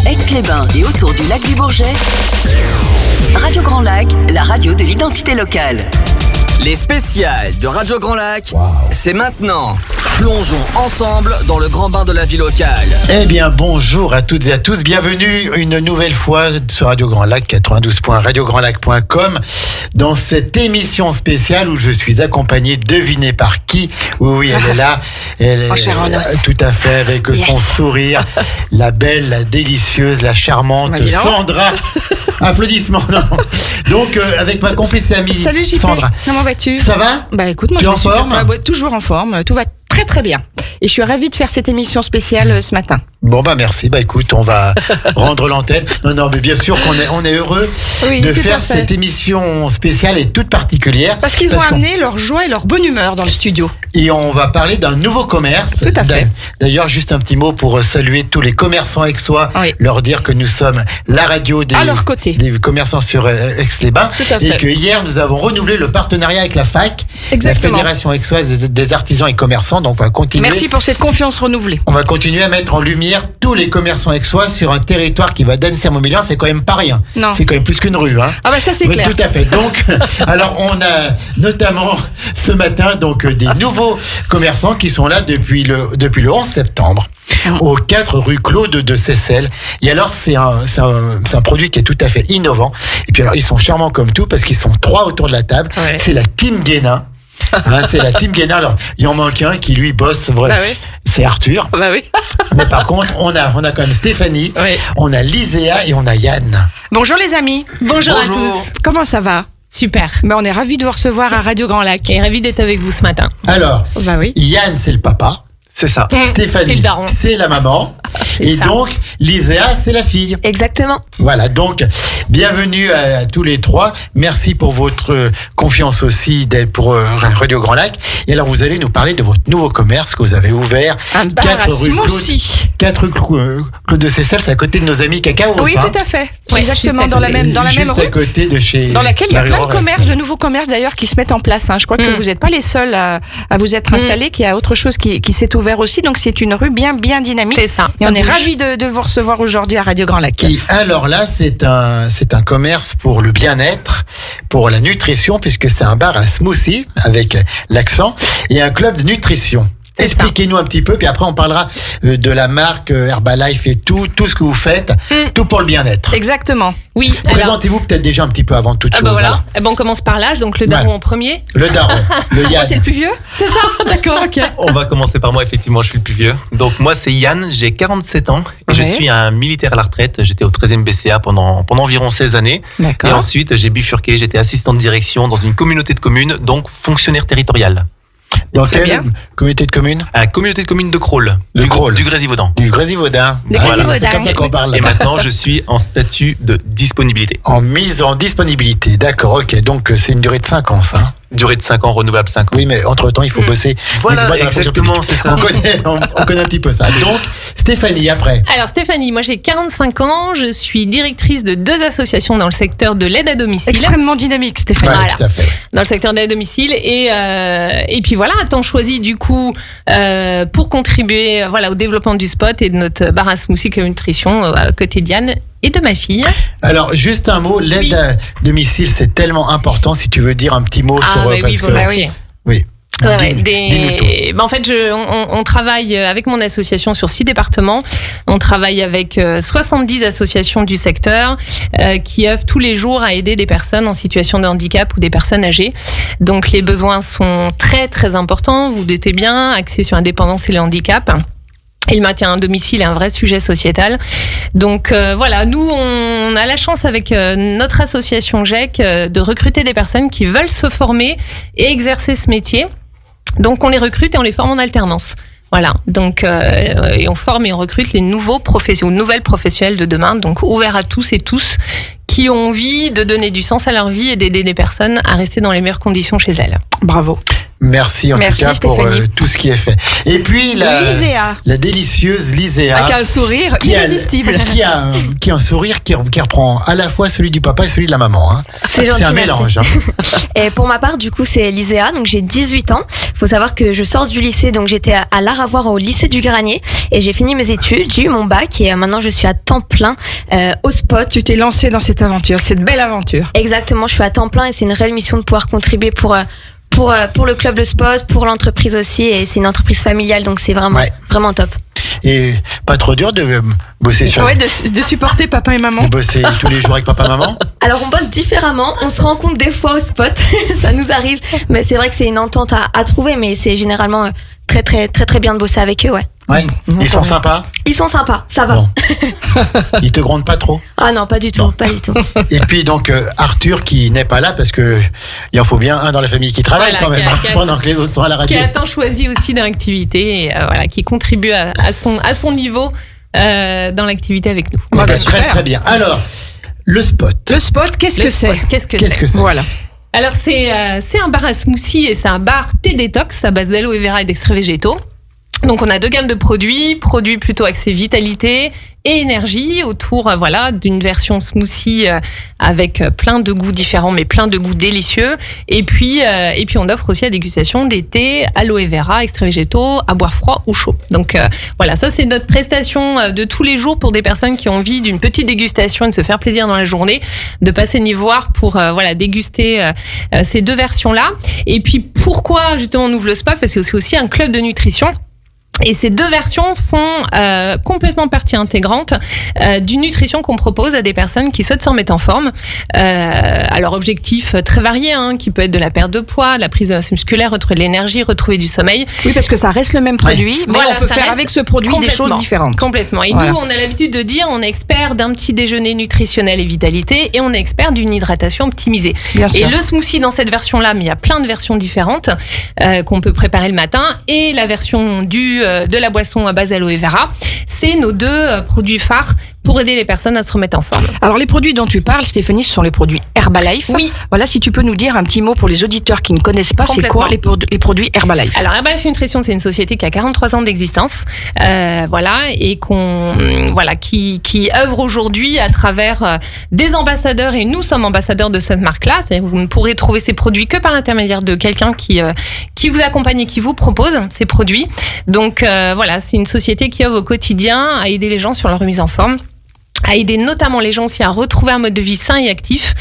Aix-les-Bains et autour du lac du Bourget, Radio Grand Lac, la radio de l'identité locale. Les spéciales de Radio Grand Lac, c'est maintenant. Plongeons ensemble dans le grand bain de la vie locale. Eh bien, bonjour à toutes et à tous. Bienvenue une nouvelle fois sur Radio Grand Lac, 92.radiograndlac.com, dans cette émission spéciale où je suis accompagné, devinez par qui. Oui, elle est là. Elle est tout à fait avec son sourire. La belle, la délicieuse, la charmante Sandra. Applaudissements. Non. Donc, avec ma complice amie Salut JP. Sandra. Comment vas-tu ? Ça va ? Bah écoute, moi tu je es en suis forme ? toujours en forme. Tout va très très bien. Et je suis ravie de faire cette émission spéciale ce matin. Bon bah merci, bah écoute, on va rendre l'antenne. Non mais bien sûr qu'on est heureux de faire cette émission spéciale et toute particulière. Parce qu'ils ont amené leur joie et leur bonne humeur dans le studio. Et on va parler d'un nouveau commerce. Tout à fait. D'ailleurs, juste un petit mot pour saluer tous les commerçants aixois, leur dire que nous sommes la radio des, à leur côté. Des commerçants sur Aix-les-Bains. Et que hier, nous avons renouvelé le partenariat avec la FAC, Exactement. la Fédération aixoise des artisans et commerçants. Donc on va continuer. Merci pour cette confiance renouvelée. On va continuer à mettre en lumière tous les commerçants aixois sur un territoire qui va d'Annecy-Montbéliard, c'est quand même pas rien. Non. C'est quand même plus qu'une rue. Hein. Ah bah ça c'est clair. Tout à fait. Donc, alors on a notamment ce matin donc des nouveaux commerçants qui sont là depuis le 11 septembre. Aux 4 rue Claude de Seyssel. Et alors, c'est un produit qui est tout à fait innovant. Et puis alors, ils sont charmants comme tout parce qu'ils sont 3 autour de la table. Ouais. C'est la team Guénin. C'est la team Guénin. Alors, il en manque un qui lui bosse vraiment. Bah oui. C'est Arthur. Bah oui. Mais par contre, on a quand même Stéphanie, on a Liséa et on a Yann. Bonjour les amis. Bonjour à tous. Comment ça va ? Super. Mais on est ravis de vous recevoir à Radio Grand Lac. Et ravis d'être avec vous ce matin. Alors, Yann, c'est le papa. C'est ça. Stéphanie, c'est la maman. Et ça. Donc, Liséa, c'est la fille. Exactement. Voilà, donc, bienvenue à tous les 3. Merci pour votre confiance aussi pour Radio Grand Lac. Et alors, vous allez nous parler de votre nouveau commerce que vous avez ouvert. Un bar à smoothie. 4 rue Claude de Seyssel, c'est à côté de nos amis Cacao. Oui, tout à fait. Oui, exactement, dans la même rue. à côté de chez dans laquelle il y a plein de commerces, de nouveaux commerces d'ailleurs qui se mettent en place. Je crois que vous n'êtes pas les seuls à vous être installés, qu'il y a autre chose qui s'est ouvert aussi. Donc, c'est une rue bien dynamique. C'est ça. Et on est ravis de vous recevoir aujourd'hui à Radio Grand Lac. Et alors là, c'est un commerce pour le bien-être, pour la nutrition, puisque c'est un bar à smoothie, avec l'accent, et un club de nutrition. Expliquez-nous un petit peu, puis après on parlera de la marque Herbalife et tout ce que vous faites, tout pour le bien-être. Exactement. Oui. Présentez-vous peut-être déjà un petit peu avant toute chose. Voilà. Et on commence par l'âge, donc le daron en premier. Le daron, le Yann. C'est le plus vieux ? C'est ça. D'accord, ok. On va commencer par moi, effectivement, je suis le plus vieux. Donc moi c'est Yann, j'ai 47 ans et je suis un militaire à la retraite. J'étais au 13e BCA pendant environ 16 années. D'accord. Et ensuite j'ai bifurqué, j'étais assistant de direction dans une communauté de communes, donc fonctionnaire territorial. Dans quelle communauté de communes ? À la communauté de communes de Crolles, du Grésivaudan. Du Grésivaudan. C'est comme ça qu'on parle. Et maintenant, je suis en statut de disponibilité. En mise en disponibilité, d'accord, ok. Donc, c'est une durée de 5 ans, ça. Durée de 5 ans, renouvelable 5 ans. Oui, mais entre-temps, il faut bosser. Voilà, exactement, c'est ça. On connaît un petit peu ça. Donc, Stéphanie, après. Alors, Stéphanie, moi j'ai 45 ans, je suis directrice de 2 associations dans le secteur de l'aide à domicile. Extrêmement dynamique, Stéphanie. Ouais, voilà. Tout à fait. Dans le secteur de l'aide à domicile. Et puis voilà, temps choisi du coup pour contribuer au développement du spot et de notre bar à smoothie et nutrition à côté d'Yann et de ma fille. Alors, juste un mot, l'aide à domicile, c'est tellement important, si tu veux dire un petit mot sur... Oui. Dis-nous tout. En fait, on travaille avec mon association sur 6 départements. On travaille avec 70 associations du secteur qui œuvrent tous les jours à aider des personnes en situation de handicap ou des personnes âgées. Donc, les besoins sont très, très importants. Vous doutez bien, axés sur l'indépendance et le handicap. Et le maintien à domicile est un vrai sujet sociétal. Donc nous, on a la chance avec notre association GEC de recruter des personnes qui veulent se former et exercer ce métier. Donc on les recrute et on les forme en alternance. Voilà, donc et on forme et on recrute les nouvelles professionnels de demain, donc ouvert à tous et tous qui ont envie de donner du sens à leur vie et d'aider des personnes à rester dans les meilleures conditions chez elles. Bravo. Merci en tout cas pour tout ce qui est fait. Et puis la délicieuse Lyséa. Avec un sourire irrésistible. Qui a un sourire qui reprend à la fois celui du papa et celui de la maman. Hein. C'est gentil, un mélange. Hein. Et pour ma part, du coup, c'est Lyséa, donc j'ai 18 ans. Il faut savoir que je sors du lycée, donc j'étais à l'art à voir au lycée du Granier et j'ai fini mes études, j'ai eu mon bac et maintenant je suis à temps plein au Spot. Tu t'es lancée dans cette aventure, cette belle aventure. Exactement, je suis à temps plein et c'est une réelle mission de pouvoir contribuer pour le club Le Spot, pour l'entreprise aussi, et c'est une entreprise familiale, donc c'est vraiment top. Et pas trop dur de bosser sur... Ouais, de supporter papa et maman. De bosser tous les jours avec papa et maman. Alors on bosse différemment, on se rencontre des fois au Spot, ça nous arrive, mais c'est vrai que c'est une entente à trouver, mais c'est généralement très très très très bien de bosser avec eux, ouais. Ouais, ils sont sympas. Ils sont sympas, ça va. Bon. Ils te grondent pas trop? Ah non, pas du tout, pas du tout. Et puis donc Arthur qui n'est pas là parce que il en faut bien un dans la famille qui travaille quand même, pendant que les autres sont à la radio. Qui a tant choisi aussi dans l'activité, et qui contribue à son niveau dans l'activité avec nous. Très très bien. Alors, le Spot. Le Spot, qu'est-ce que c'est? Qu'est-ce que c'est? Voilà. Alors c'est un bar à smoothie et c'est un bar thé détox à base d'aloe vera et d'extraits végétaux. Donc on a 2 gammes de produits plutôt axés vitalité et énergie autour d'une version smoothie avec plein de goûts différents mais plein de goûts délicieux et puis on offre aussi à dégustation des thés aloe vera, extraits végétaux à boire froid ou chaud. Donc ça c'est notre prestation de tous les jours pour des personnes qui ont envie d'une petite dégustation et de se faire plaisir dans la journée, de passer nous voir pour déguster ces 2 versions là. Et puis pourquoi justement on ouvre le Spot, parce que c'est aussi un club de nutrition. Et ces 2 versions font complètement partie intégrante d'une nutrition qu'on propose à des personnes qui souhaitent se remettre en forme. Alors objectif très varié, qui peut être de la perte de poids, de la prise de masse musculaire, retrouver de l'énergie, retrouver du sommeil. Oui, parce que ça reste le même produit, mais on peut faire avec ce produit des choses différentes. Complètement. Et nous, on a l'habitude de dire, on est expert d'un petit déjeuner nutritionnel et vitalité, et on est expert d'une hydratation optimisée. Bien sûr. Et le smoothie dans cette version-là, mais il y a plein de versions différentes qu'on peut préparer le matin, et la version de la boisson à base aloe vera, c'est nos 2 produits phares pour aider les personnes à se remettre en forme. Alors les produits dont tu parles, Stéphanie, ce sont les produits Herbalife. Oui. Voilà, si tu peux nous dire un petit mot pour les auditeurs qui ne connaissent pas, c'est quoi les produits Herbalife? Alors Herbalife Nutrition, c'est une société qui a 43 ans d'existence, et qui œuvre aujourd'hui à travers des ambassadeurs, et nous sommes ambassadeurs de cette marque-là. C'est-à-dire que vous ne pourrez trouver ces produits que par l'intermédiaire de quelqu'un qui vous accompagne et qui vous propose ces produits. Donc c'est une société qui œuvre au quotidien à aider les gens sur leur remise en forme, à aider notamment les gens aussi à retrouver un mode de vie sain et actif.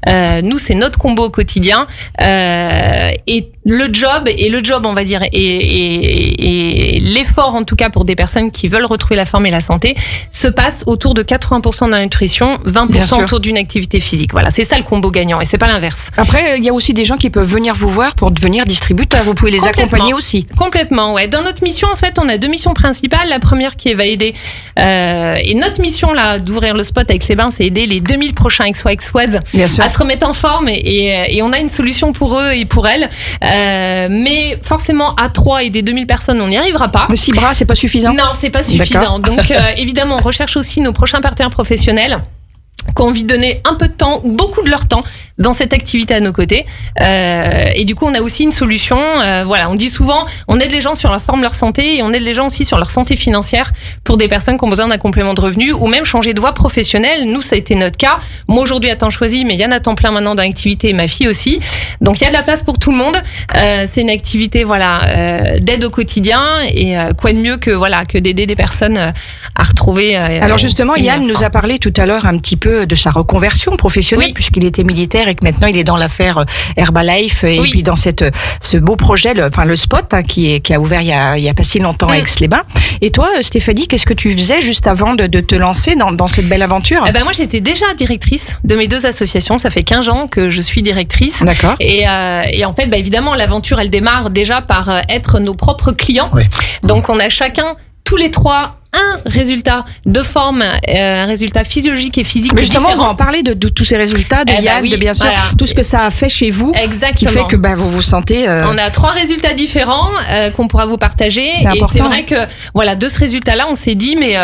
Nous, c'est notre combo au quotidien. Et le job, on va dire, et l'effort, en tout cas, pour des personnes qui veulent retrouver la forme et la santé, se passe autour de 80% de la nutrition, 20% autour d'une activité physique. Voilà, c'est ça le combo gagnant, et c'est pas l'inverse. Après, il y a aussi des gens qui peuvent venir vous voir pour devenir distributeurs. Vous pouvez les accompagner aussi. Complètement, ouais. Dans notre mission, en fait, on a 2 missions principales. La première qui va aider, et notre mission, là, d'ouvrir le Spot avec ses bains, c'est aider les 2000 prochains ex-Exoises à se remettre en forme, et on a une solution pour eux et pour elles. Mais forcément, à 3 et des 2000 personnes, on n'y arrivera pas. 6 bras, c'est pas suffisant? Non, c'est pas suffisant. Donc, évidemment, on recherche aussi nos prochains partenaires professionnels qui ont envie de donner un peu de temps, ou beaucoup de leur temps, dans cette activité à nos côtés. Et du coup, on a aussi une solution. On dit souvent, on aide les gens sur leur forme, leur santé, et on aide les gens aussi sur leur santé financière pour des personnes qui ont besoin d'un complément de revenus ou même changer de voie professionnelle. Nous, ça a été notre cas. Moi, aujourd'hui, à temps choisi, mais Yann à temps plein maintenant dans l'activité, et ma fille aussi. Donc, il y a de la place pour tout le monde. C'est une activité, d'aide au quotidien, et quoi de mieux que d'aider des personnes à retrouver. Alors justement, Yann nous a parlé tout à l'heure un petit peu de sa reconversion professionnelle, puisqu'il était militaire et que maintenant il est dans l'affaire Herbalife, et puis dans ce beau projet, le Spot, qui a ouvert il y a pas si longtemps à Aix-les-Bains. Et toi, Stéphanie, qu'est-ce que tu faisais juste avant de te lancer dans cette belle aventure? Moi, j'étais déjà directrice de mes 2 associations. Ça fait 15 ans que je suis directrice. D'accord. Et en fait, évidemment, l'aventure, elle démarre déjà par être nos propres clients. Oui. Donc, on a chacun, tous les 3, un résultat de forme, un résultat physiologique et physique. Mais justement, différent. on va en parler de tous ces résultats, de Yann, de bien sûr, tout ce que ça a fait chez vous. Exactement. Qui fait que vous vous sentez... On a 3 résultats différents qu'on pourra vous partager. C'est important. Et c'est vrai que, de ce résultat-là, on s'est dit, mais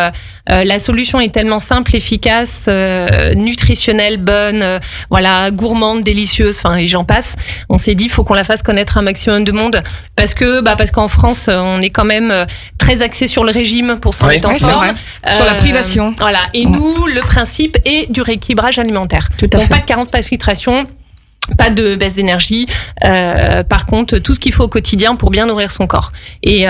La solution est tellement simple, efficace, nutritionnelle, bonne, gourmande, délicieuse, enfin les gens passent. On s'est dit, il faut qu'on la fasse connaître un maximum de monde parce qu'en France, on est quand même très axé sur le régime pour s'en mettre en forme. Sur la privation. Voilà. Et nous, le principe est du rééquilibrage alimentaire. Donc pas de carence, pas de filtration. Pas de baisse d'énergie. Par contre, tout ce qu'il faut au quotidien pour bien nourrir son corps. Et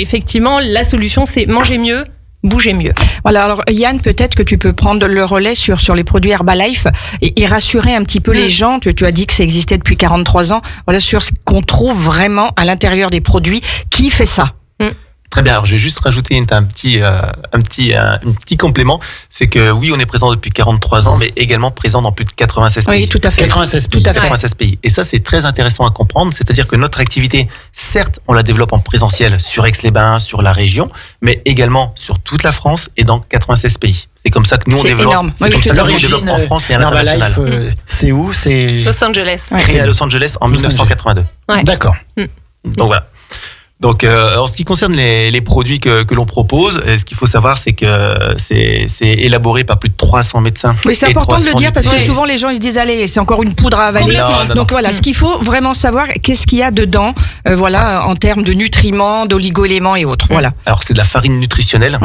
effectivement, la solution, c'est manger mieux, bouger mieux. Voilà. Alors Yann, peut-être que tu peux prendre le relais sur les produits Herbalife et rassurer un petit peu les gens. Tu as dit que ça existait depuis 43 ans. Voilà, sur ce qu'on trouve vraiment à l'intérieur des produits. Qui fait ça? Très bien. Alors, je vais juste rajouter un petit complément. C'est que oui, on est présent depuis 43 ans, mais également présent dans plus de 96 pays. Oui, tout à fait. 96 pays. 96 pays. Et ça, c'est très intéressant à comprendre. C'est-à-dire que notre activité, certes, on la développe en présentiel sur Aix-les-Bains, sur la région, mais également sur toute la France et dans 96 pays. C'est comme ça que nous, on développe. Énorme. C'est comme ça que nous, on développe en France et à l'international. C'est où? C'est Los Angeles. Créé à Los Angeles en 1982. Ouais. D'accord. Donc voilà. Donc, en ce qui concerne les produits que l'on propose, ce qu'il faut savoir, c'est que c'est élaboré par plus de 300 médecins. Oui, c'est important de le dire parce que souvent les gens ils se disent allez, c'est encore une poudre à avaler. Non. Donc voilà, ce qu'il faut vraiment savoir, qu'est-ce qu'il y a dedans, en termes de nutriments, d'oligo-éléments et autres. Voilà. Alors c'est de la farine nutritionnelle.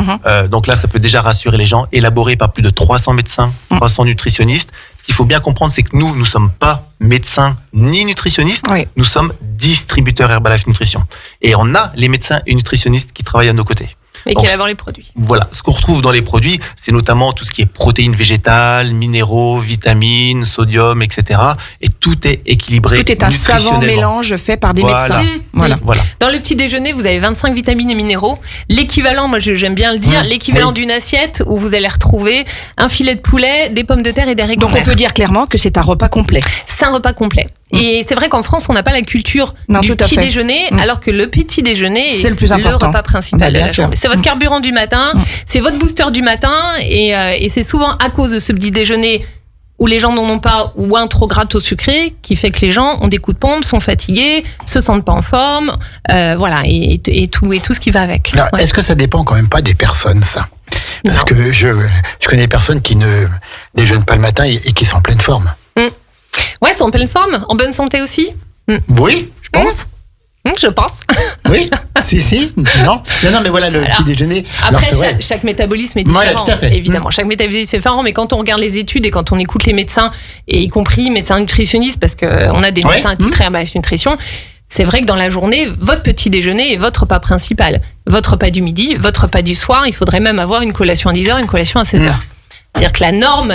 Donc là, ça peut déjà rassurer les gens. Élaboré par plus de 300 médecins, 300 nutritionnistes. Ce qu'il faut bien comprendre, c'est que nous ne sommes pas médecins ni nutritionnistes. Oui. Nous sommes distributeurs Herbalife Nutrition. Et on a les médecins et nutritionnistes qui travaillent à nos côtés. Et qui élaborent les produits. Voilà, ce qu'on retrouve dans les produits, c'est notamment tout ce qui est protéines végétales, minéraux, vitamines, sodium, etc. Et tout est équilibré. Tout est un savant mélange fait par des médecins. Voilà. Dans le petit déjeuner, vous avez 25 vitamines et minéraux. L'équivalent, moi j'aime bien le dire, l'équivalent d'une assiette où vous allez retrouver un filet de poulet, des pommes de terre et des haricots verts. Donc on peut dire clairement que c'est un repas complet. C'est un repas complet. Et c'est vrai qu'en France, on n'a pas la culture du petit déjeuner, alors que le petit déjeuner c'est le plus important. Le repas principal de la journée. C'est votre carburant du matin, c'est votre booster du matin, et c'est souvent à cause de ce petit déjeuner où les gens n'en ont pas ou un trop gras au sucré qui fait que les gens ont des coups de pompe, sont fatigués, se sentent pas en forme, et tout ce qui va avec. Alors, est-ce que ça dépend quand même pas des personnes, ça? Parce que je connais des personnes qui ne déjeunent pas le matin et qui sont en pleine forme. Ouais, sont en pleine forme, en bonne santé aussi. Oui, je pense. Je pense. Oui, si, non, mais voilà le petit déjeuner. Après, chaque métabolisme est différent. Voilà, tout à fait. Évidemment, chaque métabolisme est différent, mais quand on regarde les études et quand on écoute les médecins, et y compris médecins nutritionnistes, parce qu'on a des médecins titrés Herbalife Nutrition, c'est vrai que dans la journée, votre petit déjeuner est votre repas principal. Votre repas du midi, votre repas du soir, il faudrait même avoir une collation à 10h, une collation à 16h. C'est-à-dire que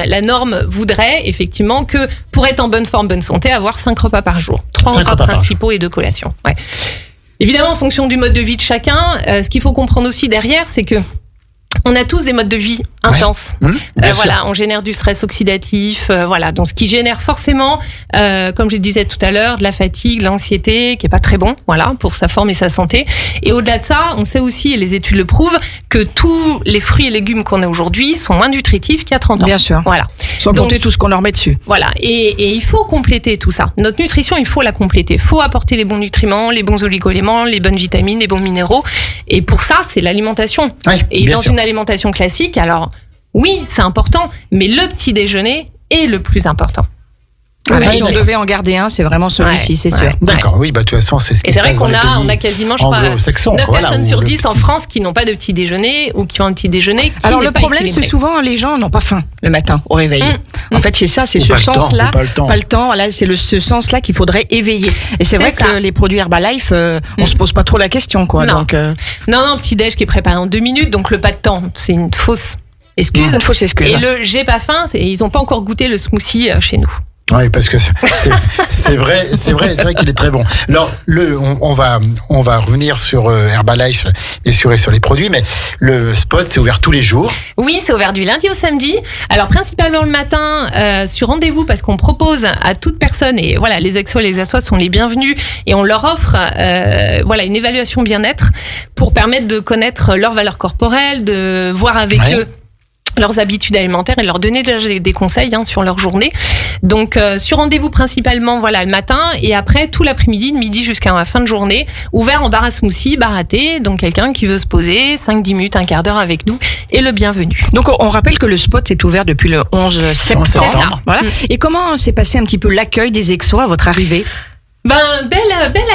la norme voudrait effectivement que pour être en bonne forme, bonne santé, avoir 5 repas par jour. 3 repas principaux et 2 collations. Ouais. Évidemment, en fonction du mode de vie de chacun, ce qu'il faut comprendre aussi derrière, c'est que on a tous des modes de vie intenses. On génère du stress oxydatif, donc ce qui génère forcément, comme je disais tout à l'heure, de la fatigue, de l'anxiété, qui est pas très bon, pour sa forme et sa santé. Et au-delà de ça, on sait aussi, et les études le prouvent, que tous les fruits et légumes qu'on a aujourd'hui sont moins nutritifs qu'il y a 30 ans. Bien sûr. Voilà. Sans compter tout ce qu'on leur met dessus. Voilà. Et il faut compléter tout ça. Notre nutrition, il faut la compléter. Il faut apporter les bons nutriments, les bons oligo-éléments, les bonnes vitamines, les bons minéraux. Et pour ça, c'est l'alimentation. Et dans une alimentation classique, alors oui, c'est important, mais le petit déjeuner est le plus important. Si on devait en garder un, c'est vraiment celui-ci, c'est sûr. D'accord, oui, de toute façon, c'est ce qui se passe dans les pays. Et c'est vrai qu'on a quasiment, je crois, 9 personnes sur 10 en France qui n'ont pas de petit déjeuner ou qui ont un petit déjeuner. Alors le problème, c'est souvent les gens n'ont pas faim le matin au réveil. En fait, c'est ça, c'est ce sens-là. Pas le temps. Là, c'est ce sens-là qu'il faudrait éveiller. Et c'est vrai que les produits Herbalife, on se pose pas trop la question, quoi. Non, donc, non, petit déj qui est préparé en 2 minutes, donc le pas de temps, c'est une fausse excuse. Une fausse excuse. Et le j'ai pas faim, ils n'ont pas encore goûté le smoothie chez nous. Oui, parce que c'est vrai qu'il est très bon. Alors on va revenir sur Herbalife et sur les produits, mais le spot c'est ouvert tous les jours. Oui, c'est ouvert du lundi au samedi. Alors principalement le matin sur rendez-vous parce qu'on propose à toute personne et voilà les exos et les assos sont les bienvenus et on leur offre une évaluation bien-être pour permettre de connaître leur valeur corporelle, de voir avec eux leurs habitudes alimentaires et leur donner déjà des conseils sur leur journée. Donc sur rendez-vous principalement le matin et après tout l'après-midi, de midi jusqu'à la fin de journée, ouvert en bar à smoothie, bar à thé, donc quelqu'un qui veut se poser 5-10 minutes, un quart d'heure avec nous est le bienvenu. Donc on rappelle que le spot est ouvert depuis le 11 septembre. Voilà. Et comment s'est passé un petit peu l'accueil des Exos à votre arrivée ? Bel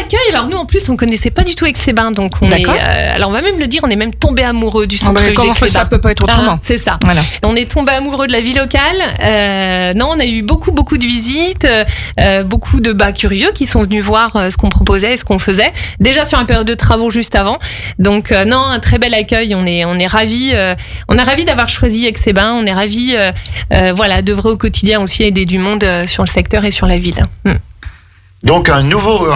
accueil. Alors nous en plus on connaissait pas du tout Aix-les-Bains, donc alors on va même le dire, on est même tombé amoureux du centre-ville d'Aix-les-Bains. Ça peut pas être autrement. C'est ça. Voilà. On est tombé amoureux de la vie locale. On a eu beaucoup de visites, beaucoup de curieux qui sont venus voir ce qu'on proposait et ce qu'on faisait. Déjà sur une période de travaux juste avant. Donc un très bel accueil. On est ravis. On est ravis d'avoir choisi Aix-les-Bains. On est ravis d'œuvrer au quotidien aussi, aider du monde sur le secteur et sur la ville. Donc un nouveau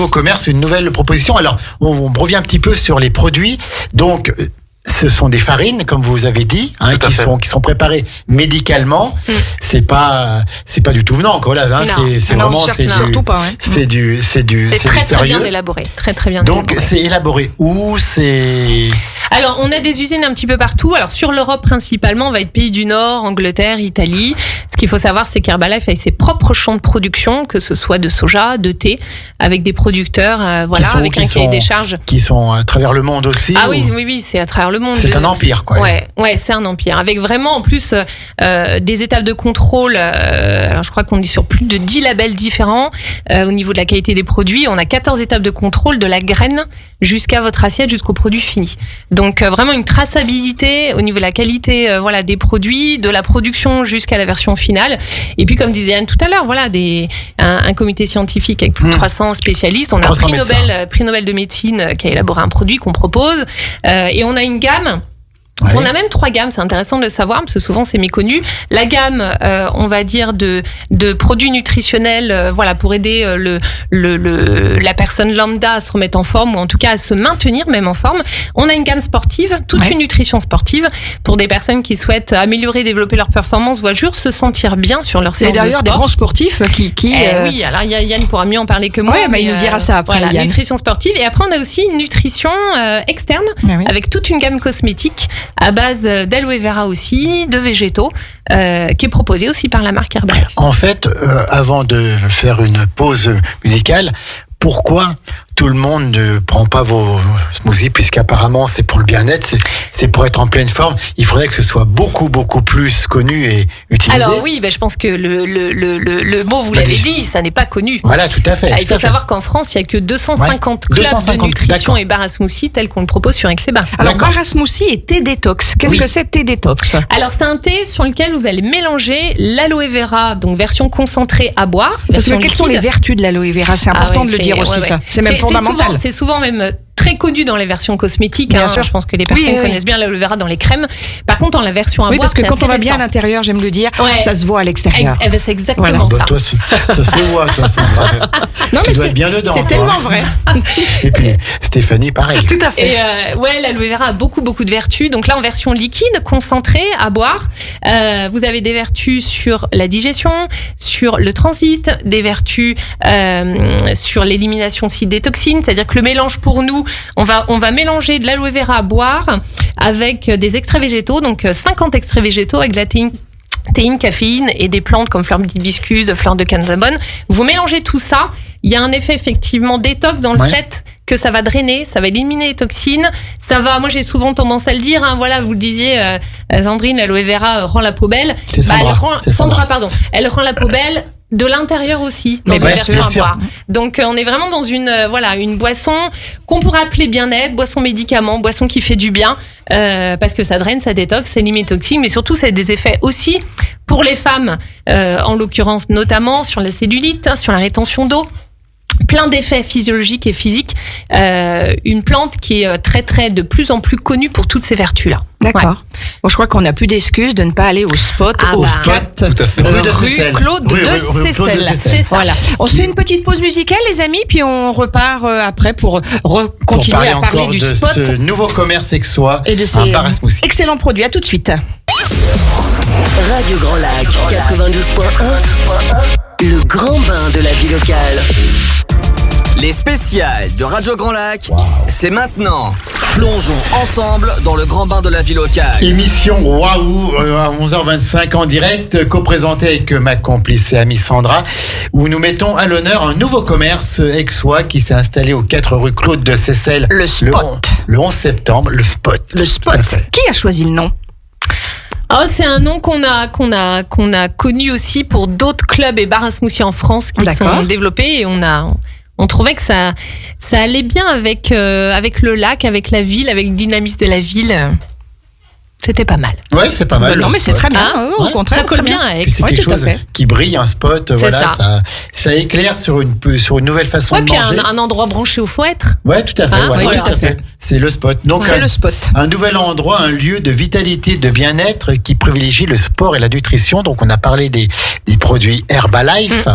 commerce, une nouvelle proposition. Alors on revient un petit peu sur les produits. Donc ce sont des farines, comme vous avez dit, qui sont préparées médicalement. C'est pas du tout venant, quoi. Là, c'est vraiment c'est du très sérieux. Bien élaboré, très bien. Donc élaboré. c'est élaboré où c'est. Alors on a des usines un petit peu partout. Alors sur l'Europe principalement, on va être pays du Nord, Angleterre, Italie. Ce qu'il faut savoir, c'est qu'Herbalife a ses propres champs de production, que ce soit de soja, de thé, avec des producteurs, avec un cahier des charges. Qui sont à travers le monde aussi. Ah oui, c'est à travers le monde. C'est un empire, quoi. Ouais, c'est un empire. Avec vraiment, en plus, des étapes de contrôle. Alors, je crois qu'on est sur plus de 10 labels différents au niveau de la qualité des produits. On a 14 étapes de contrôle de la graine jusqu'à votre assiette, jusqu'au produit fini. Donc, vraiment une traçabilité au niveau de la qualité des produits, de la production jusqu'à la version finale. Et puis, comme disait Anne tout à l'heure, un comité scientifique avec plus de 300 spécialistes. On a un prix Nobel de médecine qui a élaboré un produit qu'on propose. Et on a une gamme. Ouais. On a même 3 gammes, c'est intéressant de le savoir parce que souvent c'est méconnu. La gamme, on va dire de produits nutritionnels, pour aider la personne lambda à se remettre en forme ou en tout cas à se maintenir même en forme. On a une gamme sportive, une nutrition sportive pour des personnes qui souhaitent améliorer, développer leur performance, voire se sentir bien sur leur séance de sport. Et d'ailleurs des grands sportifs qui oui, alors Yann pourra mieux en parler que moi. Mais il nous dira ça après. Yann. Nutrition sportive et après on a aussi une nutrition externe avec toute une gamme cosmétique à base d'aloe vera aussi, de végétaux, qui est proposée aussi par la marque Herbalife. En fait, avant de faire une pause musicale, pourquoi tout le monde ne prend pas vos smoothies, puisqu'apparemment c'est pour le bien-être, c'est pour être en pleine forme. Il faudrait que ce soit beaucoup plus connu et utilisé. Alors oui, je pense que le mot, vous l'avez dit, ça n'est pas connu. Voilà, tout à fait. Il faut savoir qu'en France, il n'y a que 250 clubs de nutrition et bars à smoothie tels qu'on le propose sur Aix-les-Bains. Alors bar à smoothie et thé détox. Qu'est-ce que c'est thé détox ? Alors c'est un thé sur lequel vous allez mélanger l'aloe vera, donc version concentrée à boire. Parce que quelles sont les vertus de l'aloe vera ? C'est important de le dire aussi, ça. C'est même fondamental. C'est souvent même très connu dans les versions cosmétiques. Bien sûr. Je pense que les personnes connaissent bien l'aloe vera dans les crèmes. Par contre, dans la version à boire, parce que quand on va bien à l'intérieur, j'aime le dire, ça se voit à l'extérieur. C'est exactement ça. Toi, ça se voit, toi, Sandra. Non, mais dois être bien dedans. C'est tellement vrai. Et puis, Stéphanie, pareil. Tout à fait. Et l'aloe vera a beaucoup de vertus. Donc là, en version liquide, concentrée, à boire, vous avez des vertus sur la digestion, sur le transit, des vertus sur l'élimination aussi des toxines. C'est-à-dire que le mélange pour nous, on va mélanger de l'aloe vera à boire avec des extraits végétaux, donc 50 extraits végétaux avec de la théine, caféine et des plantes comme fleurs d'hibiscus, fleurs de cannabis. Vous mélangez tout ça, il y a un effet effectivement détox dans le fait que ça va drainer, ça va éliminer les toxines, ça va, moi j'ai souvent tendance à le dire, vous le disiez, Sandrine, l'aloe vera rend la peau belle. Sandra, elle rend la peau belle de l'intérieur aussi, dans une version à boire. Donc on est vraiment dans une boisson qu'on pourrait appeler bien-être, boisson médicament, boisson qui fait du bien, parce que ça draine, ça détoxe, ça élimine les toxines, mais surtout ça a des effets aussi pour les femmes, en l'occurrence notamment sur la cellulite, sur la rétention d'eau. Plein d'effets physiologiques et physiques. Une plante qui est très de plus en plus connue pour toutes ces vertus-là. D'accord. Bon, je crois qu'on n'a plus d'excuses de ne pas aller au spot, au 4 rue Claude de Seyssel. Voilà. On se fait une petite pause musicale, les amis, puis on repart après pour continuer à parler du spot. Ce nouveau commerce aixois et de ces excellents produits. À tout de suite. Radio Grand Lac 92.1, le grand bain de la vie locale. Les spéciales de Radio Grand Lac, c'est maintenant. Plongeons ensemble dans le grand bain de la vie locale. Émission Waouh à 11h25 en direct, co-présentée avec ma complice et amie Sandra, où nous mettons à l'honneur un nouveau commerce aixois qui s'est installé aux 4 rue Claude de Seyssel. Le Spot. Le 11 septembre, le Spot. Le Spot. Qui a choisi le nom ? Oh, c'est un nom qu'on a connu aussi pour d'autres clubs et bars à smoothie en France qui sont développés, et on trouvait que ça allait bien avec le lac, avec la ville, avec le dynamisme de la ville. C'était pas mal. Ouais, c'est pas mal. Non, mais c'est très bien. Au contraire, ça colle bien avec. C'est quelque chose qui brille, un spot. Voilà, ça éclaire sur une nouvelle façon de manger. Puis un endroit branché où il faut être. Ouais, tout à fait. Tout à fait. C'est le spot. Donc, c'est le spot. Un nouvel endroit, un lieu de vitalité, de bien-être qui privilégie le sport et la nutrition. Donc, on a parlé des produits Herbalife.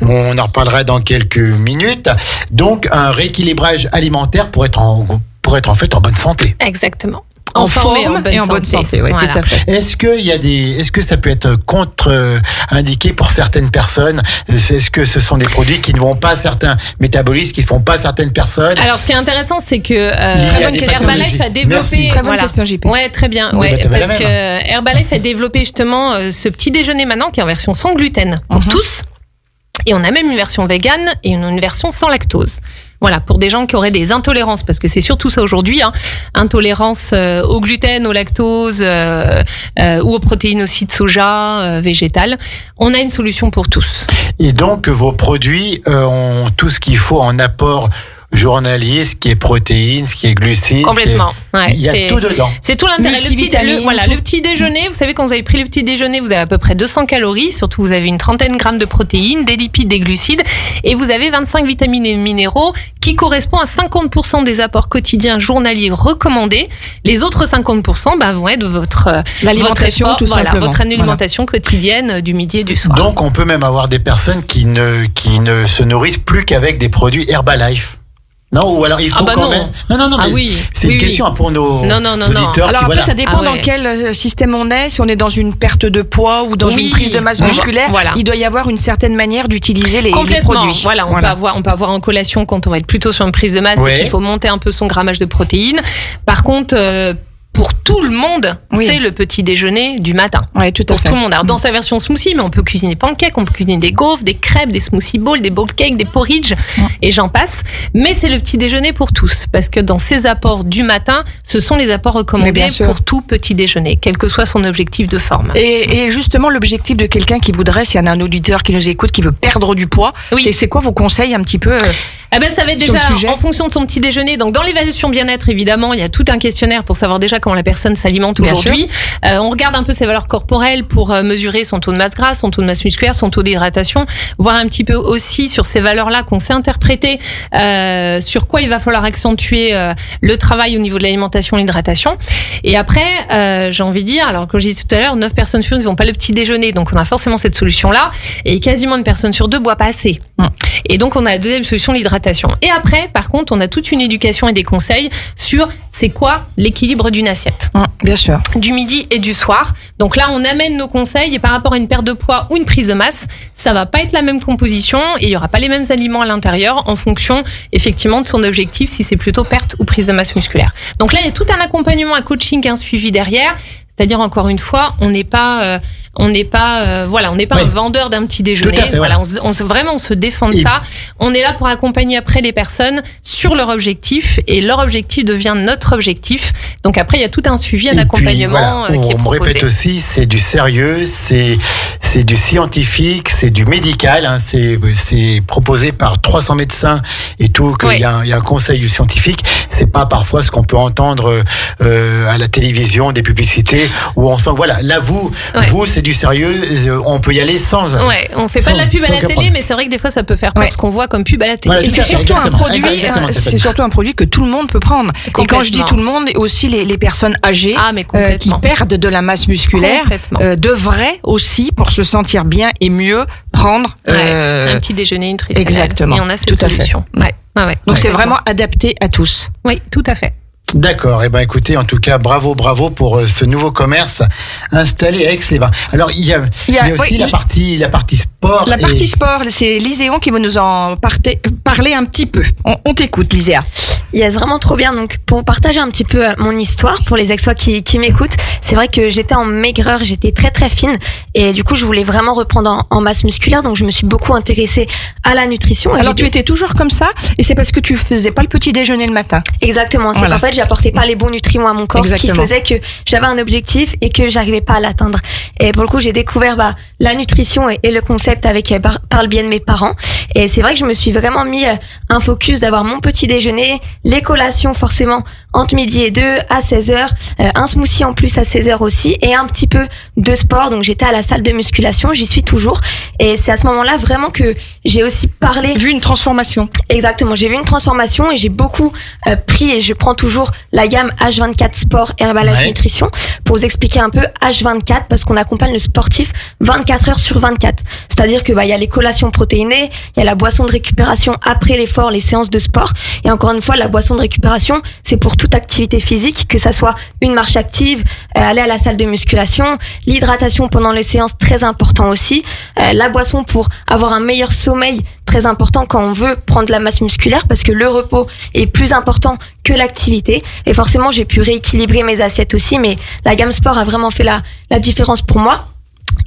On en reparlera dans quelques minutes. Donc, un rééquilibrage alimentaire pour être en fait en bonne santé. Exactement. En forme et en bonne santé. Oui, voilà. Tout à fait. Est-ce que ça peut être contre-indiqué pour certaines personnes ? Est-ce que ce sont des produits qui ne vont pas certains métabolismes, qui ne font pas certaines personnes ? Alors, ce qui est intéressant, c'est que Herbalife a développé... Très bonne question, JP. Ouais, très bien. Parce que Herbalife a développé justement ce petit déjeuner maintenant qui est en version sans gluten pour tous. Et on a même une version végane et une version sans lactose. Voilà, pour des gens qui auraient des intolérances, parce que c'est surtout ça aujourd'hui, intolérance au gluten, au lactose ou aux protéines aussi de soja, végétales. On a une solution pour tous. Et donc, vos produits ont tout ce qu'il faut en apport journalier, ce qui est protéines, ce qui est glucides. Complètement. Il y a tout dedans. C'est tout l'intérêt. Le petit déjeuner, vous savez, quand vous avez pris le petit déjeuner, vous avez à peu près 200 calories, surtout vous avez une trentaine de grammes de protéines, des lipides, des glucides, et vous avez 25 vitamines et minéraux qui correspondent à 50% des apports quotidiens journaliers recommandés. Les autres 50% vont être votre l'alimentation, tout simplement. Votre alimentation quotidienne du midi et du soir. Donc on peut même avoir des personnes qui ne se nourrissent plus qu'avec des produits Herbalife. Non, ou alors il faut quand même. Non, mais c'est une question pour nos auditeurs. Alors après, ça dépend dans quel système on est. Si on est dans une perte de poids ou dans une prise de masse musculaire, il doit y avoir une certaine manière d'utiliser les produits. Voilà, on peut avoir en collation quand on va être plutôt sur une prise de masse et qu'il faut monter un peu son grammage de protéines. Par contre, pour tout le monde, c'est le petit déjeuner du matin. Oui, tout à fait. Pour tout le monde. Alors, dans sa version smoothie, mais on peut cuisiner pancakes, on peut cuisiner des gaufres, des crêpes, des smoothie bowls, des bowl cakes, des porridge, et j'en passe. Mais c'est le petit déjeuner pour tous, parce que dans ces apports du matin, ce sont les apports recommandés pour tout petit déjeuner, quel que soit son objectif de forme. Et justement, l'objectif de quelqu'un qui voudrait, s'il y en a un auditeur qui nous écoute, qui veut perdre du poids, c'est quoi vos conseils un petit peu ça va être déjà en fonction de son petit déjeuner. Donc, dans l'évaluation bien-être, évidemment, il y a tout un questionnaire pour savoir déjà comment la personne s'alimente aujourd'hui. On regarde un peu ses valeurs corporelles pour mesurer son taux de masse grasse, son taux de masse musculaire, son taux d'hydratation, voir un petit peu aussi sur ces valeurs-là qu'on sait interpréter, sur quoi il va falloir accentuer le travail au niveau de l'alimentation et l'hydratation. Et après, j'ai envie de dire, alors comme je disais tout à l'heure, 9 personnes sur 10 n'ont pas le petit déjeuner, donc on a forcément cette solution-là, et quasiment une personne sur 2 boit pas assez. Et donc on a la deuxième solution, l'hydratation. Et après, par contre, on a toute une éducation et des conseils sur c'est quoi l'équilibre d'une assiette. Bien sûr. Du midi et du soir. Donc là, on amène nos conseils et par rapport à une perte de poids ou une prise de masse, ça va pas être la même composition et il y aura pas les mêmes aliments à l'intérieur en fonction effectivement de son objectif, si c'est plutôt perte ou prise de masse musculaire. Donc là, il y a tout un accompagnement, un coaching, un suivi derrière. C'est-à-dire, encore une fois, on n'est pas un vendeur d'un petit déjeuner. Fait, voilà, on se défend de ça. On est là pour accompagner après les personnes sur leur objectif et leur objectif devient notre objectif. Donc après, il y a tout un suivi, un accompagnement qui est proposé. On répète aussi, c'est du sérieux, c'est du scientifique, c'est du médical. C'est proposé par 300 médecins et tout. Il y a un conseil du scientifique. C'est pas parfois ce qu'on peut entendre à la télévision, des publicités où on sent là vous c'est du sérieux, on peut y aller sans. On fait pas de la pub à la télé, mais c'est vrai que des fois ça peut faire peur ce qu'on voit comme pub à la télé. Et c'est surtout un produit que tout le monde peut prendre. Et quand je dis tout le monde, aussi les personnes âgées qui perdent de la masse musculaire devraient aussi, pour se sentir bien et mieux, prendre un petit déjeuner nutritionnel. Exactement. Et on a cette solution. Donc c'est vraiment adapté à tous. Oui, tout à fait. D'accord. Eh ben, écoutez, en tout cas, bravo pour ce nouveau commerce installé à Aix-les-Bains. Alors, il y a aussi la partie sport. La partie sport, c'est Liséon qui va nous en parler un petit peu. On t'écoute, Liséa. Yes, vraiment trop bien. Donc, pour partager un petit peu mon histoire pour les Aixois qui m'écoutent, c'est vrai que j'étais en maigreur, j'étais très très fine et du coup, je voulais vraiment reprendre en masse musculaire. Donc, je me suis beaucoup intéressée à la nutrition. Alors, tu étais toujours comme ça et c'est parce que tu faisais pas le petit déjeuner le matin. Exactement. C'est qu'en fait, j'apportais pas les bons nutriments à mon corps, ce qui faisait que j'avais un objectif et que j'arrivais pas à l'atteindre. Et pour le coup, j'ai découvert la nutrition et le concept par le biais de mes parents. Et c'est vrai que je me suis vraiment mis un focus d'avoir mon petit déjeuner, les collations forcément entre midi et 2 à 16h, un smoothie en plus à 16h aussi et un petit peu de sport. Donc j'étais à la salle de musculation, j'y suis toujours et c'est à ce moment-là vraiment que j'ai aussi vu une transformation. Exactement, j'ai vu une transformation et j'ai beaucoup pris et je prends toujours la gamme H24 Sport Herbalife Nutrition pour vous expliquer un peu H24 parce qu'on accompagne le sportif 24 heures sur 24. C'est-à-dire que il y a les collations protéinées, il y a la boisson de récupération après l'effort, les séances de sport et encore une fois la boisson de récupération, c'est pour toute activité physique, que ça soit une marche active, aller à la salle de musculation, l'hydratation pendant les séances, très important aussi, la boisson pour avoir un meilleur sommeil, très important quand on veut prendre de la masse musculaire parce que le repos est plus important que l'activité et forcément j'ai pu rééquilibrer mes assiettes aussi, mais la gamme sport a vraiment fait la différence pour moi.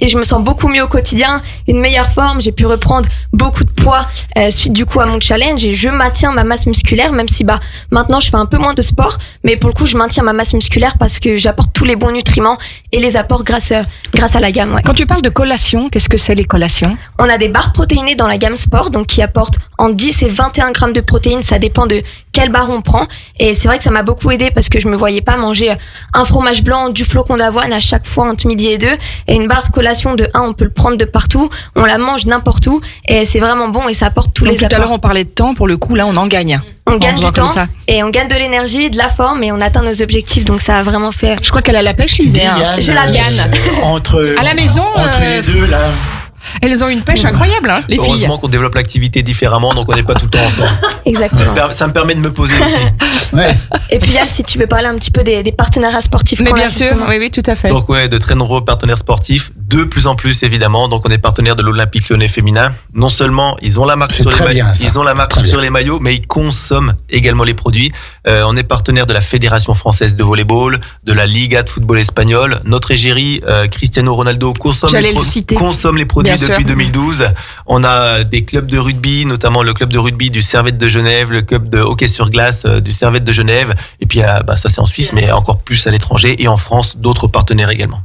Et je me sens beaucoup mieux au quotidien, une meilleure forme, j'ai pu reprendre beaucoup de poids suite du coup à mon challenge et je maintiens ma masse musculaire même si maintenant je fais un peu moins de sport mais pour le coup je maintiens ma masse musculaire parce que j'apporte tous les bons nutriments et les apports grâce à la gamme. Quand tu parles de collation, qu'est-ce que c'est les collations ? On a des barres protéinées dans la gamme sport donc qui apportent en 10 et 21 grammes de protéines, ça dépend de quelle barre on prend et c'est vrai que ça m'a beaucoup aidé parce que je me voyais pas manger un fromage blanc, du flocon d'avoine à chaque fois entre midi et 2 et une barre de collation de 1 on peut le prendre de partout, on la mange n'importe où et c'est vraiment bon et ça apporte tous les apports. Tout à l'heure on parlait de temps, pour le coup là on en gagne. On gagne du temps et on gagne de l'énergie, de la forme et on atteint nos objectifs donc ça a vraiment fait. Je crois qu'elle a la pêche Lisée. J'ai la Liane. À la maison entre les deux là. Elles ont une pêche incroyable, hein, les filles. Heureusement qu'on développe l'activité différemment, donc on n'est pas tout le temps ensemble. Exactement. Ça me permet de me poser aussi. Ouais. Et puis Yann, si tu veux parler un petit peu des partenariats sportifs. Mais bien sûr, oui, tout à fait. Donc de très nombreux partenaires sportifs, de plus en plus évidemment. Donc on est partenaire de l'Olympique Lyonnais féminin. Non seulement ils ont la marque sur les maillots, mais ils consomment également les produits. On est partenaire de la Fédération française de volleyball, de la Liga de football espagnol. Notre égérie Cristiano Ronaldo consomme les produits depuis 2012. On a des clubs de rugby, notamment le club de rugby du Servette de Genève, le club de hockey sur glace du Servette de Genève. Et puis ça c'est en Suisse, mais encore plus à l'étranger et en France, d'autres partenaires également.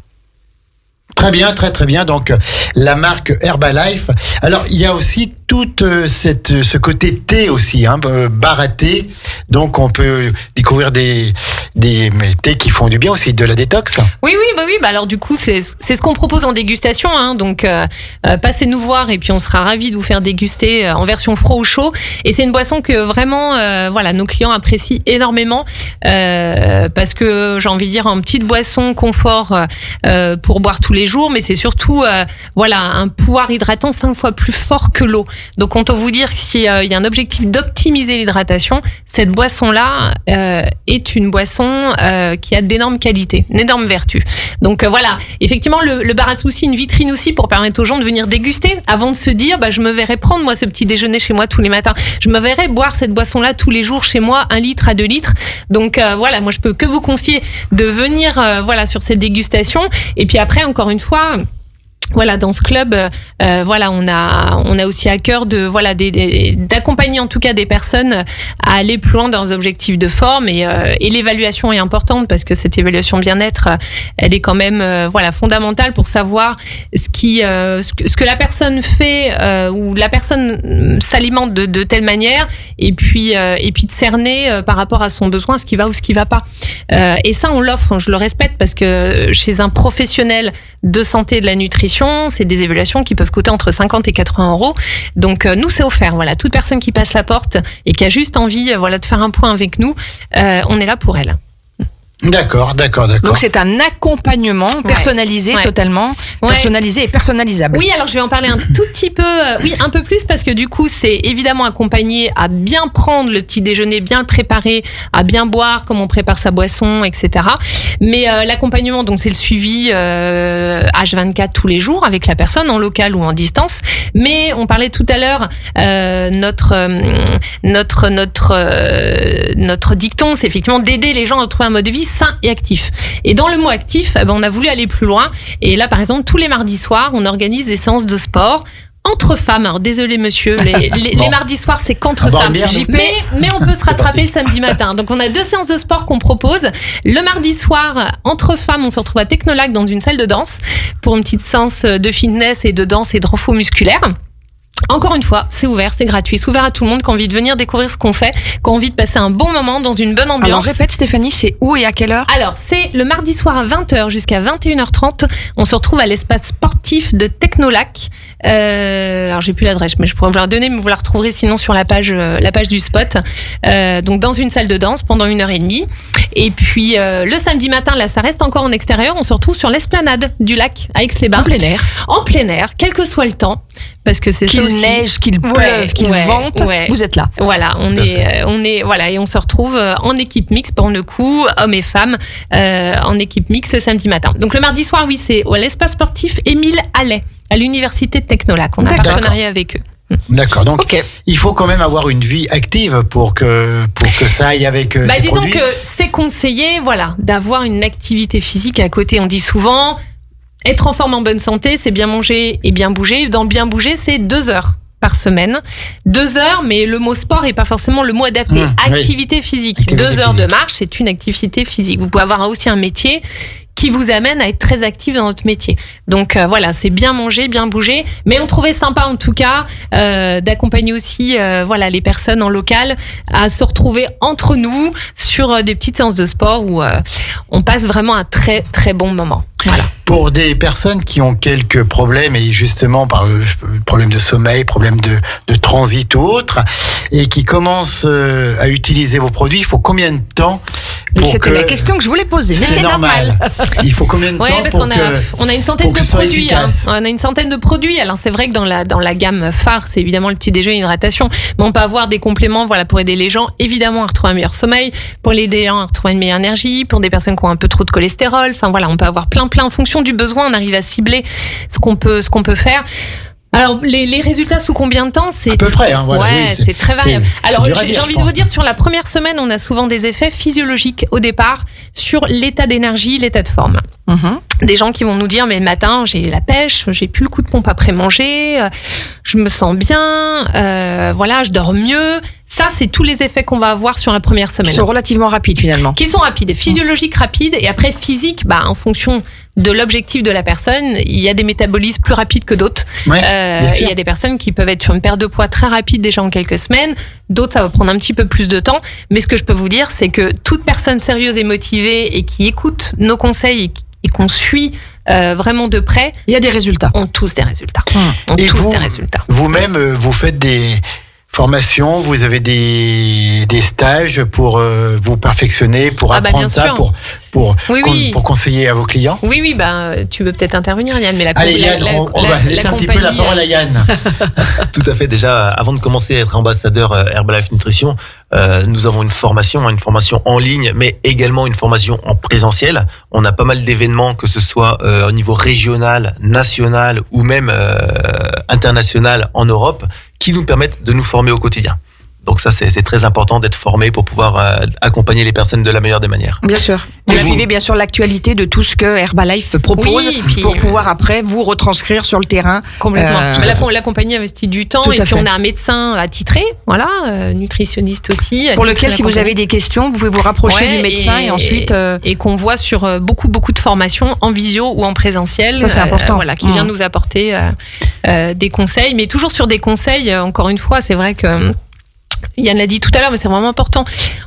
Très bien, très très bien. Donc la Herbalife. Alors il y a aussi tout ce côté thé aussi, bar à thé. Donc on peut découvrir des thés qui font du bien aussi, de la détox. Oui. Alors du coup c'est ce qu'on propose en dégustation. Donc passez nous voir et puis on sera ravis de vous faire déguster en version froid ou chaud. Et c'est une boisson que vraiment nos clients apprécient énormément parce que j'ai envie de dire une petite boisson confort pour boire tous les jours, mais c'est surtout un pouvoir hydratant 5 fois plus fort que l'eau. Donc on peut vous dire qu'il y a un objectif d'optimiser l'hydratation. Cette boisson-là est une boisson qui a d'énormes qualités, d'énormes vertus. Donc effectivement le bar à smoothie, une vitrine aussi pour permettre aux gens de venir déguster avant de se dire je me verrais prendre moi ce petit déjeuner chez moi tous les matins. Je me verrais boire cette boisson-là tous les jours chez moi, 1 litre à 2 litres. Donc moi je peux que vous conseiller de venir sur cette dégustation. Et puis après encore une fois, dans ce club, on a aussi à cœur d'accompagner en tout cas des personnes à aller plus loin dans leurs objectifs de forme et l'évaluation est importante parce que cette évaluation bien-être, elle est quand même fondamentale pour savoir ce que la personne fait ou la personne s'alimente de telle manière et puis de cerner par rapport à son besoin ce qui va ou ce qui va pas. Et ça on l'offre, je le répète parce que chez un professionnel de santé et de la nutrition, c'est des évaluations qui peuvent coûter entre 50 et 80 euros. Donc, nous, c'est offert. Toute personne qui passe la porte et qui a juste envie, de faire un point avec nous, on est là pour elle. D'accord. Donc c'est un accompagnement personnalisé, totalement personnalisé et personnalisable. Oui, alors je vais en parler un tout petit peu, un peu plus, parce que du coup c'est évidemment accompagné à bien prendre le petit déjeuner, bien le préparer, à bien boire, comme on prépare sa boisson, etc. Mais l'accompagnement, donc c'est le suivi H24 tous les jours avec la personne, en local ou en distance. Mais on parlait tout à l'heure, notre dicton, c'est effectivement d'aider les gens à trouver un mode de vie sain et actif. Et dans le mot actif, on a voulu aller plus loin. Et là, par exemple, tous les mardis soirs, on organise des séances de sport entre femmes. Alors, désolé monsieur, les mardis soirs, c'est qu'entre femmes. Mais on peut se rattraper le samedi matin. Donc, on a 2 séances de sport qu'on propose. Le mardi soir, entre femmes, on se retrouve à Technolac dans une salle de danse pour une petite séance de fitness et de danse et de renfort musculaire. Encore une fois, c'est ouvert, c'est gratuit, c'est ouvert à tout le monde qui a envie de venir découvrir ce qu'on fait, qui a envie de passer un bon moment dans une bonne ambiance. Alors répète Stéphanie, c'est où et à quelle heure ? Alors c'est le mardi soir à 20h jusqu'à 21h30. On se retrouve à l'espace sportif de Technolac. Alors j'ai plus l'adresse, mais je pourrais vous la donner, mais vous la retrouverez sinon sur la page du spot. Donc dans une salle de danse pendant 1h30. Et puis le samedi matin, là ça reste encore en extérieur, on se retrouve sur l'esplanade du lac à Aix-les-Bains. En plein air, quel que soit le temps. Parce que c'est qu'il neige, qu'il pleuve, qu'il vente, vous êtes là. Voilà, on est voilà, et on se retrouve en équipe mixte pour le coup, hommes et femmes, en équipe mixte le samedi matin. Donc le mardi soir, oui, c'est à l'espace sportif Émile Allais à l'université de Technolac. On a un partenariat avec eux. D'accord, donc il faut quand même avoir une vie active pour que ça aille avec ces disons produits. Que c'est conseillé, voilà, d'avoir une activité physique à côté. On dit souvent, être en forme, en bonne santé, c'est bien manger et bien bouger. Dans bien bouger, c'est 2 heures par semaine. 2 heures, mais le mot sport est pas forcément le mot adapté. Activité physique. 2 heures de marche, c'est une activité physique. Vous pouvez avoir aussi un métier qui vous amène à être très actif dans votre métier. Donc voilà, c'est bien manger, bien bouger. Mais on trouvait sympa en tout cas d'accompagner aussi les personnes en local à se retrouver entre nous sur des petites séances de sport où on passe vraiment un très très bon moment. Voilà. Pour des personnes qui ont quelques problèmes, et justement par problème de sommeil, problème de transit ou autre, et qui commencent à utiliser vos produits, il faut combien de temps pour C'était la question que je voulais poser, mais c'est normal. Il faut combien de temps parce pour qu'on a une centaine de produits. On a une centaine de produits. Alors c'est vrai que dans la gamme phare, c'est évidemment le petit déjeuner et l'hydratation, mais on peut avoir des compléments pour aider les gens évidemment à retrouver un meilleur sommeil, pour aider les gens à retrouver une meilleure énergie, pour des personnes qui ont un peu trop de cholestérol. Enfin voilà, on peut avoir plein en fonction du besoin, on arrive à cibler ce qu'on peut faire. Alors, les résultats sous combien de temps ? C'est à peu près, c'est très variable. Alors, j'ai envie de vous dire, sur la première semaine, on a souvent des effets physiologiques au départ sur l'état d'énergie, l'état de forme. Des gens qui vont nous dire, mais le matin, j'ai la pêche, j'ai plus le coup de pompe après manger, je me sens bien, je dors mieux. Ça, c'est tous les effets qu'on va avoir sur la première semaine. Qui sont relativement rapides finalement. Qui sont rapides, physiologiques rapides, et après physique, en fonction de l'objectif de la personne, il y a des métabolismes plus rapides que d'autres. Il y a des personnes qui peuvent être sur une perte de poids très rapide déjà en quelques semaines, d'autres ça va prendre un petit peu plus de temps, mais ce que je peux vous dire, c'est que toute personne sérieuse et motivée et qui écoute nos conseils et qu'on suit vraiment de près, il y a des résultats. On tous des résultats. Vous-même, vous faites des formations, vous avez des stages pour vous perfectionner, pour apprendre ça, pour conseiller à vos clients. Oui, tu veux peut-être intervenir, Yann, mais Yann, on va laisser un petit peu la parole à Yann. Tout à fait. Déjà, avant de commencer à être ambassadeur Herbalife Nutrition, nous avons une formation en ligne, mais également une formation en présentiel. On a pas mal d'événements, que ce soit au niveau régional, national ou même international en Europe, qui nous permettent de nous former au quotidien. Donc ça, c'est très important d'être formé pour pouvoir accompagner les personnes de la meilleure des manières. Bien sûr. Vous suivez bien sûr l'actualité de tout ce que Herbalife propose pour pouvoir après vous retranscrire sur le terrain. Complètement. La compagnie investit du temps et puis on a un médecin attitré, nutritionniste aussi. Pour lequel, si vous avez des questions, vous pouvez vous rapprocher du médecin et ensuite... Et qu'on voit sur beaucoup de formations en visio ou en présentiel. Ça, c'est important. Qui vient nous apporter des conseils, mais toujours sur des conseils, encore une fois, c'est vrai que... Yann l'a dit tout à l'heure, mais c'est vraiment important.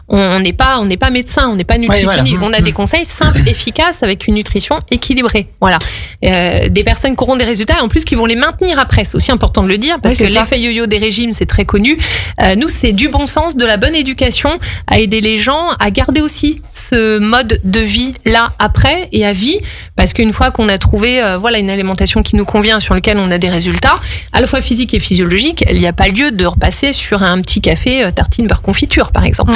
On n'est pas médecin, on n'est pas nutritionniste. On a des conseils simples, efficaces, avec une nutrition équilibrée. Voilà. Des personnes qui auront des résultats, et en plus qui vont les maintenir après. C'est aussi important de le dire, parce que l'effet yo-yo des régimes, c'est très connu. Nous, c'est du bon sens, de la bonne éducation, à aider les gens à garder aussi ce mode de vie là après et à vie, parce qu'une fois qu'on a trouvé une alimentation qui nous convient, sur lequel on a des résultats, à la fois physiques et physiologiques, il n'y a pas lieu de repasser sur un petit café tartine beurre confiture, par exemple.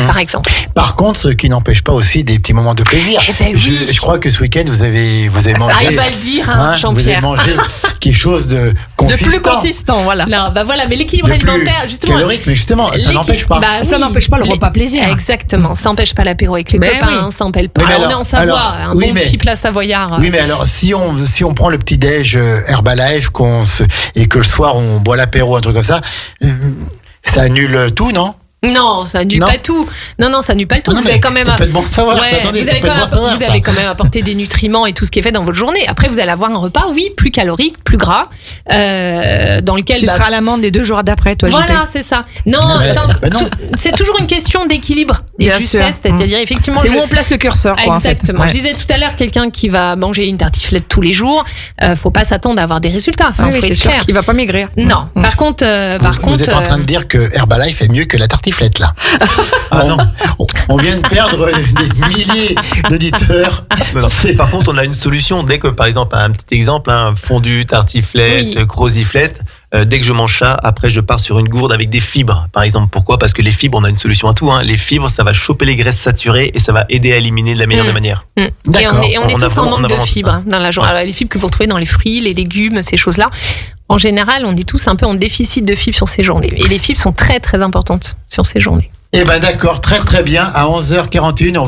Par exemple. Par contre, ce qui n'empêche pas aussi des petits moments de plaisir. Je crois que ce week-end, vous avez mangé. Il va le dire, Jean-Pierre. Vous avez mangé quelque chose de consistant. De plus consistant, voilà. Non, mais l'équilibre alimentaire, justement. Calorique, mais justement, ça n'empêche pas. Ça n'empêche pas le repas plaisir. Exactement. Ça n'empêche pas l'apéro avec les copains, ça n'empêche pas. On est en Savoie, petit plat savoyard. Oui, mais alors, si on prend le petit-déj Herbalife et que le soir, on boit l'apéro, un truc comme ça annule tout, non? Non, ça annule pas tout. Non, ça annule pas le tout. Vous avez quand même. Ça peut être bon de savoir. Vous avez quand même apporté des nutriments et tout ce qui est fait dans votre journée. Après, vous allez avoir un repas, plus calorique, plus gras, dans lequel. Tu seras à l'amende les 2 jours d'après, toi. Voilà, c'est ça. Non, c'est toujours une question d'équilibre et de justesse, c'est-à-dire effectivement. C'est où on place le curseur, quoi. Exactement. En fait. Je disais tout à l'heure, quelqu'un qui va manger une tartiflette tous les jours, faut pas s'attendre à avoir des résultats. Enfin, c'est sûr qu'il va pas maigrir. Non. Par contre, vous êtes en train de dire que Herbalife est mieux que la tartiflette là. Non, on vient de perdre des milliers d'auditeurs. Par contre, on a une solution. Dès que, par exemple, un petit exemple, fondu, tartiflette, croziflette, dès que je mange ça, après je pars sur une gourde avec des fibres, par exemple. Pourquoi ? Parce que les fibres, on a une solution à tout. Les fibres, ça va choper les graisses saturées et ça va aider à éliminer de la meilleure des manières. D'accord. Et on est tous en manque de fibres dans la journée. Alors, les fibres que vous retrouvez dans les fruits, les légumes, ces choses-là. En général, on est tous un peu en déficit de fibres sur ces journées. Et les fibres sont très, très importantes sur ces journées. Eh ben d'accord, très très bien. À 11h41, on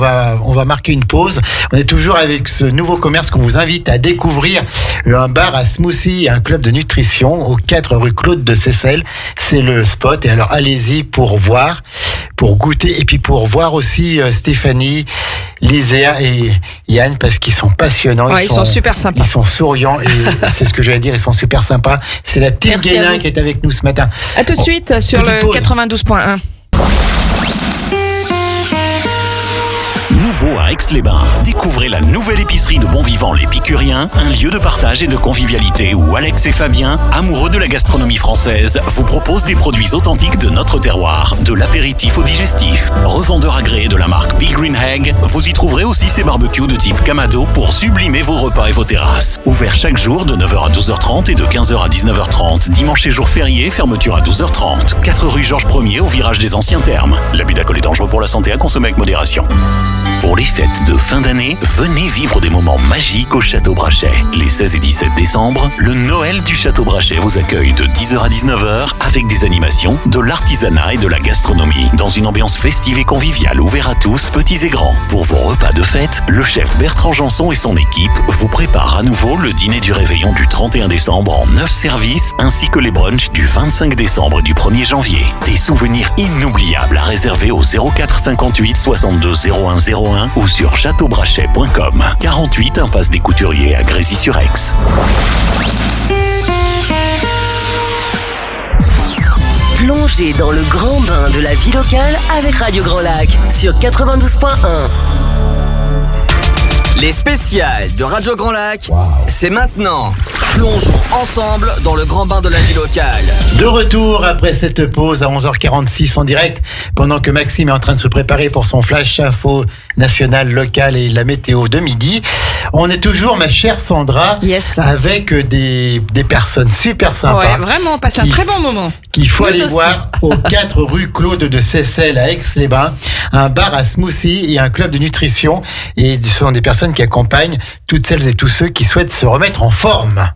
va marquer une pause. On est toujours avec ce nouveau commerce qu'on vous invite à découvrir, un bar à smoothie et un club de nutrition aux 4 rue Claude de Seyssel. C'est le spot. Et alors allez-y pour voir, pour goûter et puis pour voir aussi Stéphanie, Liséa et Yann, parce qu'ils sont passionnants. Ils sont super sympas. Ils sont souriants et c'est ce que j'allais dire, ils sont super sympas. C'est la team Guénin qui est avec nous ce matin. À tout de suite sur le 92.1. Nouveau à Aix-les-Bains, découvrez la nouvelle épicerie de Bon Vivant l'Épicurien, un lieu de partage et de convivialité où Alex et Fabien, amoureux de la gastronomie française, vous proposent des produits authentiques de notre terroir, de l'apéritif au digestif. Revendeur agréé de la marque Big Green Egg, vous y trouverez aussi ces barbecues de type Kamado pour sublimer vos repas et vos terrasses. Ouvert chaque jour de 9h à 12h30 et de 15h à 19h30. Dimanche et jour férié, fermeture à 12h30. 4 rue Georges Ier au virage des Anciens Thermes. L'abus d'alcool est dangereux pour la santé, à consommer avec modération. Pour les fêtes de fin d'année, venez vivre des moments magiques au Château Brachet. Les 16 et 17 décembre, le Noël du Château Brachet vous accueille de 10h à 19h avec des animations, de l'artisanat et de la gastronomie. Dans une ambiance festive et conviviale, ouverte à tous, petits et grands. Pour vos repas de fête, le chef Bertrand Janson et son équipe vous préparent à nouveau le dîner du réveillon du 31 décembre en 9 services, ainsi que les brunchs du 25 décembre et du 1er janvier. Des souvenirs inoubliables à réserver au 04 58 62 01 01 ou sur châteaubrachet.com. 48 impasse des Couturiers à Grésy-sur-Aix. Plongez dans le grand bain de la vie locale avec Radio Grand Lac sur 92.1. Les spéciales de Radio Grand Lac, c'est maintenant. Plongeons ensemble dans le grand bain de la vie locale. De retour après cette pause à 11h46 en direct, pendant que Maxime est en train de se préparer pour son flash info national, local et la météo de midi. On est toujours, ma chère Sandra, avec des personnes super sympas. Ouais, vraiment, on passe un très bon moment. Qu'il faut aller voir aux 4 rue Claude de Seyssel à Aix-les-Bains, un bar à smoothie et un club de nutrition. Et ce sont des personnes qui accompagnent toutes celles et tous ceux qui souhaitent se remettre en forme.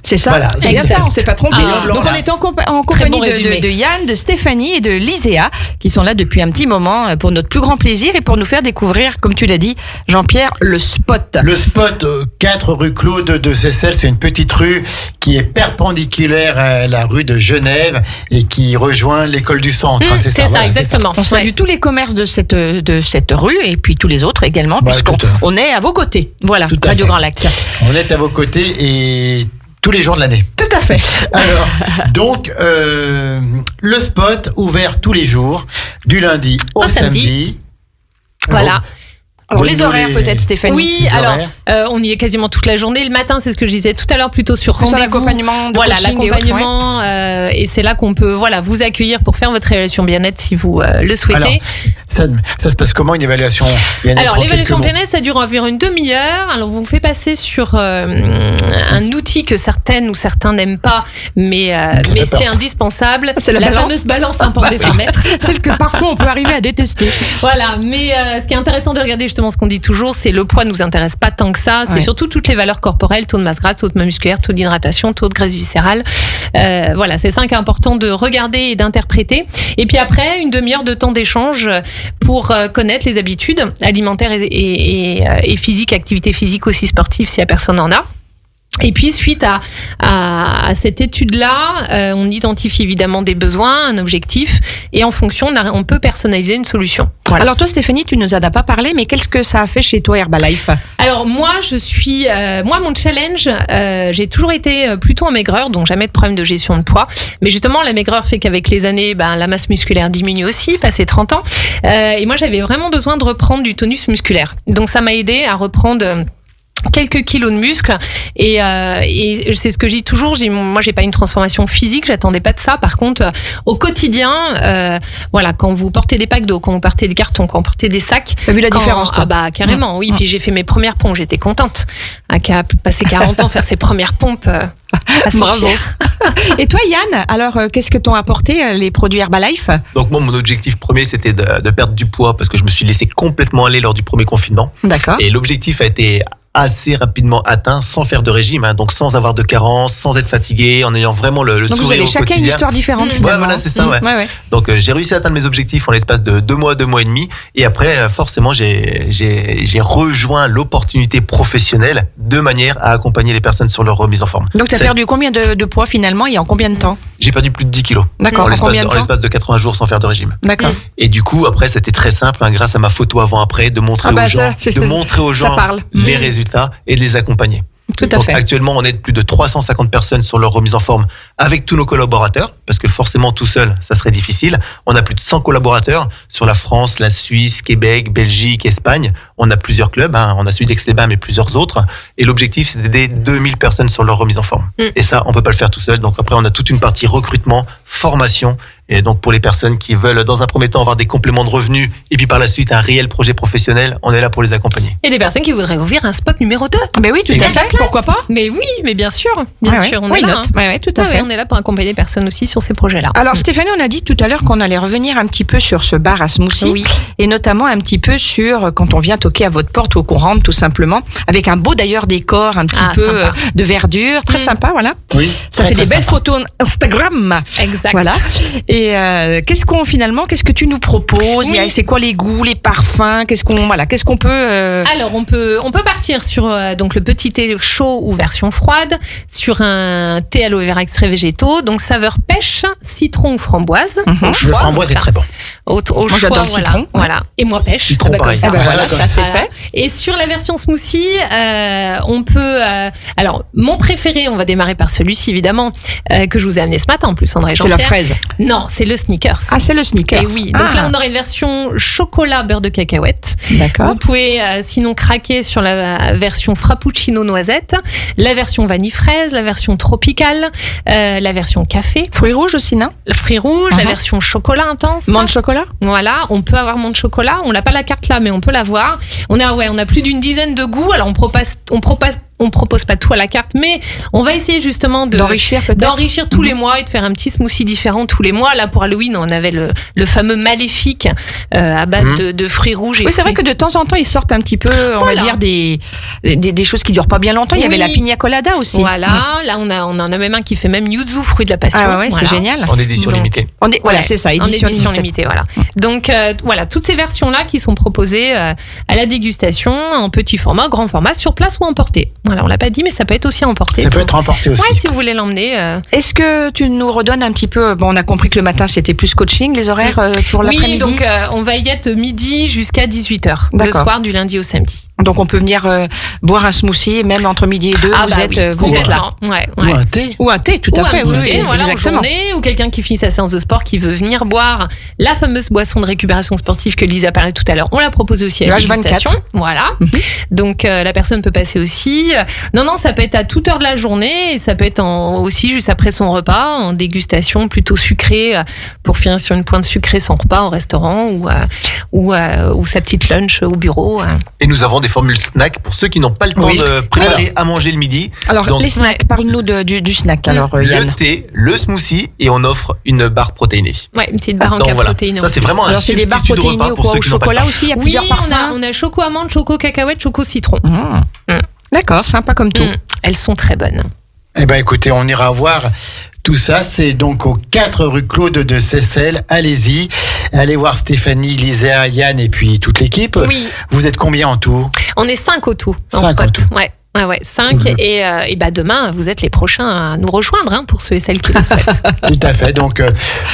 C'est ça, voilà, c'est bien ça, on ne s'est pas trompé. Donc on est en compagnie de Yann, de Stéphanie et de Liséa, qui sont là depuis un petit moment pour notre plus grand plaisir et pour nous faire découvrir, comme tu l'as dit, Jean-Pierre, le spot. Le spot, 4 rue Claude de Seyssel, c'est une petite rue qui est perpendiculaire à la rue de Genève et qui rejoint l'école du centre. C'est ça, voilà, exactement. On salue tous les commerces de cette rue et puis tous les autres également, puisqu'on est à vos côtés. Voilà, Radio Grand Lac. On est à vos côtés et tous les jours de l'année. Tout à fait. Alors, donc, le spot ouvert tous les jours, du lundi au samedi. Voilà. Alors, les horaires peut-être, Stéphanie. Oui, alors on y est quasiment toute la journée. Le matin, c'est ce que je disais tout à l'heure, plutôt sur rendez-vous. L'accompagnement, voilà, l'accompagnement, et c'est là qu'on peut vous accueillir pour faire votre évaluation bien-être si vous le souhaitez. Alors, ça se passe comment, une évaluation bien-être? Alors, l'évaluation bien-être, ça dure environ une demi-heure. Alors, on vous fait passer sur un outil que certaines ou certains n'aiment pas, mais c'est indispensable. C'est la fameuse balance un pan des 100 mètres. Celle que parfois on peut arriver à détester. Voilà, mais ce qui est intéressant de regarder justement ce qu'on dit toujours, c'est le poids nous intéresse pas tant que ça, c'est surtout toutes les valeurs corporelles, taux de masse grasse, taux de masse musculaire, taux d'hydratation, taux de graisse viscérale. Voilà, c'est ça qui est important de regarder et d'interpréter. Et puis après, une demi-heure de temps d'échange pour connaître les habitudes alimentaires et physiques, activité physique aussi sportive si la personne en a. Et puis, suite à cette étude-là, on identifie évidemment des besoins, un objectif, et en fonction, on peut personnaliser une solution. Voilà. Alors toi, Stéphanie, tu nous en as pas parlé, mais qu'est-ce que ça a fait chez toi, Herbalife? Alors moi, mon challenge, j'ai toujours été plutôt en maigreur, donc jamais de problème de gestion de poids. Mais justement, la maigreur fait qu'avec les années, la masse musculaire diminue aussi, passé 30 ans. Et moi, j'avais vraiment besoin de reprendre du tonus musculaire. Donc ça m'a aidé à reprendre quelques kilos de muscles et c'est ce que je dis toujours. Moi, j'ai pas une transformation physique, j'attendais pas de ça. Par contre, au quotidien, voilà, quand vous portez des packs d'eau, quand vous portez des cartons, quand vous portez des sacs, t'as vu la différence, toi? Ah bah carrément, oui. Puis j'ai fait mes premières pompes, j'étais contente. Qui a passé 40 ans faire ses premières pompes. Bravo. Et toi, Yann, alors qu'est-ce que t'ont apporté les produits Herbalife? Donc moi, mon objectif premier, c'était de perdre du poids parce que je me suis laissé complètement aller lors du premier confinement. D'accord. Et l'objectif a été assez rapidement atteint sans faire de régime, donc sans avoir de carence, sans être fatigué, en ayant vraiment le sourire au quotidien. Donc vous avez chacun une histoire différente finalement. Ouais, voilà, c'est ça, ouais. Donc j'ai réussi à atteindre mes objectifs en l'espace de 2 mois et demi, et après forcément j'ai rejoint l'opportunité professionnelle de manière à accompagner les personnes sur leur remise en forme. Donc tu as perdu combien de poids finalement et en combien de temps? J'ai perdu plus de 10 kilos. D'accord. En l'espace de 80 jours sans faire de régime. D'accord. Et du coup, après, c'était très simple, grâce à ma photo avant-après, de montrer aux gens les résultats et de les accompagner. Tout à Donc, fait. actuellement, on aide plus de 350 personnes sur leur remise en forme avec tous nos collaborateurs, parce que forcément, tout seul, ça serait difficile. On a plus de 100 collaborateurs sur la France, la Suisse, Québec, Belgique, Espagne. On a plusieurs clubs, on a celui d'Aix-les-Bains, mais plusieurs autres. Et l'objectif, c'est d'aider 2000 personnes sur leur remise en forme. Et ça, on peut pas le faire tout seul. Donc après, on a toute une partie recrutement, formation. Et donc, pour les personnes qui veulent, dans un premier temps, avoir des compléments de revenus, et puis par la suite, un réel projet professionnel, on est là pour les accompagner. Et des personnes qui voudraient ouvrir un spot numéro 2. Mais oui, tout à fait. Pourquoi pas? Mais oui, mais bien sûr. Bien sûr, on est là. Ouais, tout à fait. On est là pour accompagner les personnes aussi sur ces projets-là. Alors, Stéphanie, on a dit tout à l'heure qu'on allait revenir un petit peu sur ce bar à smoothie. Oui. Et notamment un petit peu sur quand on vient toquer à votre porte ou qu'on rentre tout simplement, avec un beau d'ailleurs décor, un petit peu de verdure. Très sympa, voilà. Oui. Ça fait des belles photos Instagram. Exact. Voilà. Et qu'est-ce que tu nous proposes? C'est quoi les goûts, les parfums? Qu'est-ce qu'on peut Alors on peut partir sur donc le petit thé chaud ou version froide, sur un thé aloe vera extrait végétaux, donc saveur pêche, citron ou framboise. Le framboise est très bon. Moi j'adore le citron. Voilà. Et moi pêche. Citron pareil. Voilà, ça c'est fait. Et sur la version smoothie, on peut. Alors mon préféré, on va démarrer par celui-ci évidemment que je vous ai amené ce matin en plus, André Jean-Pierre. C'est la fraise. Non, c'est le Snickers. Ah, c'est le Snickers. Et oui. Donc là, on aura une version chocolat beurre de cacahuète. D'accord. Vous pouvez sinon craquer sur la version frappuccino noisette, la version vanille fraise, la version tropicale, la version café. Fruits rouges aussi, non? Le fruit rouge, la version chocolat intense. Menthe chocolat? Voilà, on peut avoir menthe chocolat. On n'a pas la carte là, mais on peut l'avoir. On a plus d'une dizaine de goûts. Alors on propose pas tout à la carte, mais on va essayer justement d'enrichir tous les mois et de faire un petit smoothie différent tous les mois. Là, pour Halloween, on avait le fameux maléfique à base de fruits rouges. Oui, c'est vrai que de temps en temps, ils sortent un petit peu, on va dire, des choses qui durent pas bien longtemps. Il y avait la pina colada aussi. Voilà, là, on en a même un qui fait même yuzu, fruit de la passion. Ah ouais, voilà. C'est génial. En édition limitée. Voilà, c'est ça, édition limitée. Voilà. Donc, voilà, toutes ces versions-là qui sont proposées à la dégustation, en petit format, grand format, sur place ou emporté. Voilà, on l'a pas dit, mais ça peut être aussi emporté. Ça peut être emporté aussi. Ouais, si vous voulez l'emmener. Est-ce que tu nous redonnes un petit peu, on a compris que le matin c'était plus coaching, les horaires pour l'après-midi? Oui, donc on va y être midi jusqu'à 18h, le soir du lundi au samedi. Donc on peut venir boire un smoothie, même entre midi et 2, vous êtes là. Ouais. Ou un thé, tout à fait. Ou un thé, voilà, en journée, ou quelqu'un qui finit sa séance de sport qui veut venir boire la fameuse boisson de récupération sportive que Lisa parlait tout à l'heure. On l'a proposé aussi à la dégustation. Voilà. Donc la personne peut passer aussi. Non, ça peut être à toute heure de la journée et ça peut être aussi juste après son repas, en dégustation plutôt sucrée pour finir sur une pointe sucrée son repas au restaurant ou sa petite lunch au bureau. Et nous avons des formules snack pour ceux qui n'ont pas le temps de préparer à manger le midi. Alors, les snacks, parle-nous du snack, alors, Yann. Le thé, le smoothie, et on offre une barre protéinée. Ouais, une petite barre en protéinée. Ça, c'est vraiment un substitut de repas pour ceux qui n'ont pas le temps. Au chocolat aussi, il y a plusieurs parfums. On a choco amande, choco cacahuète, choco citron. D'accord, sympa comme tout. Elles sont très bonnes. Eh ben, écoutez, on ira voir tout ça. C'est donc aux 4 rue Claude de Seyssel. Allez-y. Allez voir Stéphanie, Lisa, Yann et puis toute l'équipe. Oui. Vous êtes combien en tout? On est 5 au tout. 5 au tout. Ouais, 5. Et demain, vous êtes les prochains à nous rejoindre pour ceux et celles qui le souhaitent. Tout à fait. Donc,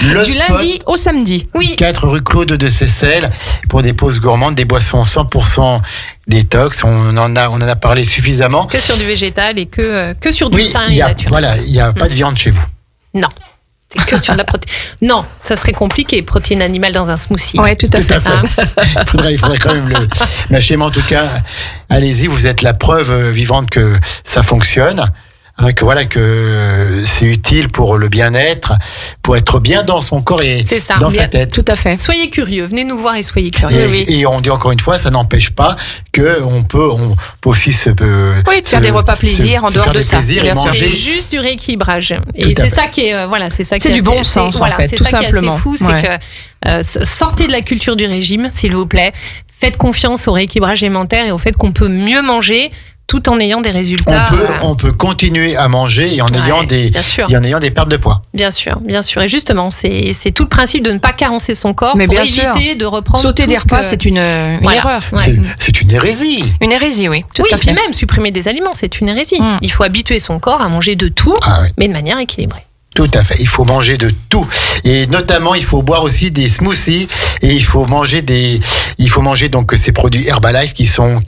du lundi au samedi. Oui. 4 rue Claude de Seyssel pour des pauses gourmandes, des boissons 100% détox. On en a parlé suffisamment. Que sur du végétal et que sur du sain et naturel. Voilà, il n'y a pas de viande chez vous. Non. C'est que sur de la protéine. Non, ça serait compliqué, protéine animale dans un smoothie. Oui, tout à fait. Il faudrait quand même le mâcher. Mais en tout cas, allez-y, vous êtes la preuve vivante que ça fonctionne. Que c'est utile pour le bien-être, pour être bien dans son corps et dans sa tête. Tout à fait. Soyez curieux, venez nous voir et soyez curieux. Et on dit encore une fois, ça n'empêche pas qu'on peut aussi faire des repas plaisir en dehors de ça. Et manger. C'est juste du rééquilibrage. Et c'est ça qui est, c'est du bon sens en fait, tout simplement. C'est fou, c'est que sortez de la culture du régime, s'il vous plaît. Faites confiance au rééquilibrage alimentaire et au fait qu'on peut mieux manger tout en ayant des résultats. On peut continuer à manger et en ayant des pertes de poids. Bien sûr. Et justement, c'est tout le principe de ne pas carencer son corps pour éviter de reprendre. Sauter des repas, c'est une erreur. C'est une hérésie. Une hérésie, oui. Tout à fait. Puis même supprimer des aliments, c'est une hérésie. Il faut habituer son corps à manger de tout, mais de manière équilibrée. Tout à fait. Il faut manger de tout. Et notamment, il faut boire aussi des smoothies et il faut manger donc ces produits Herbalife qui sont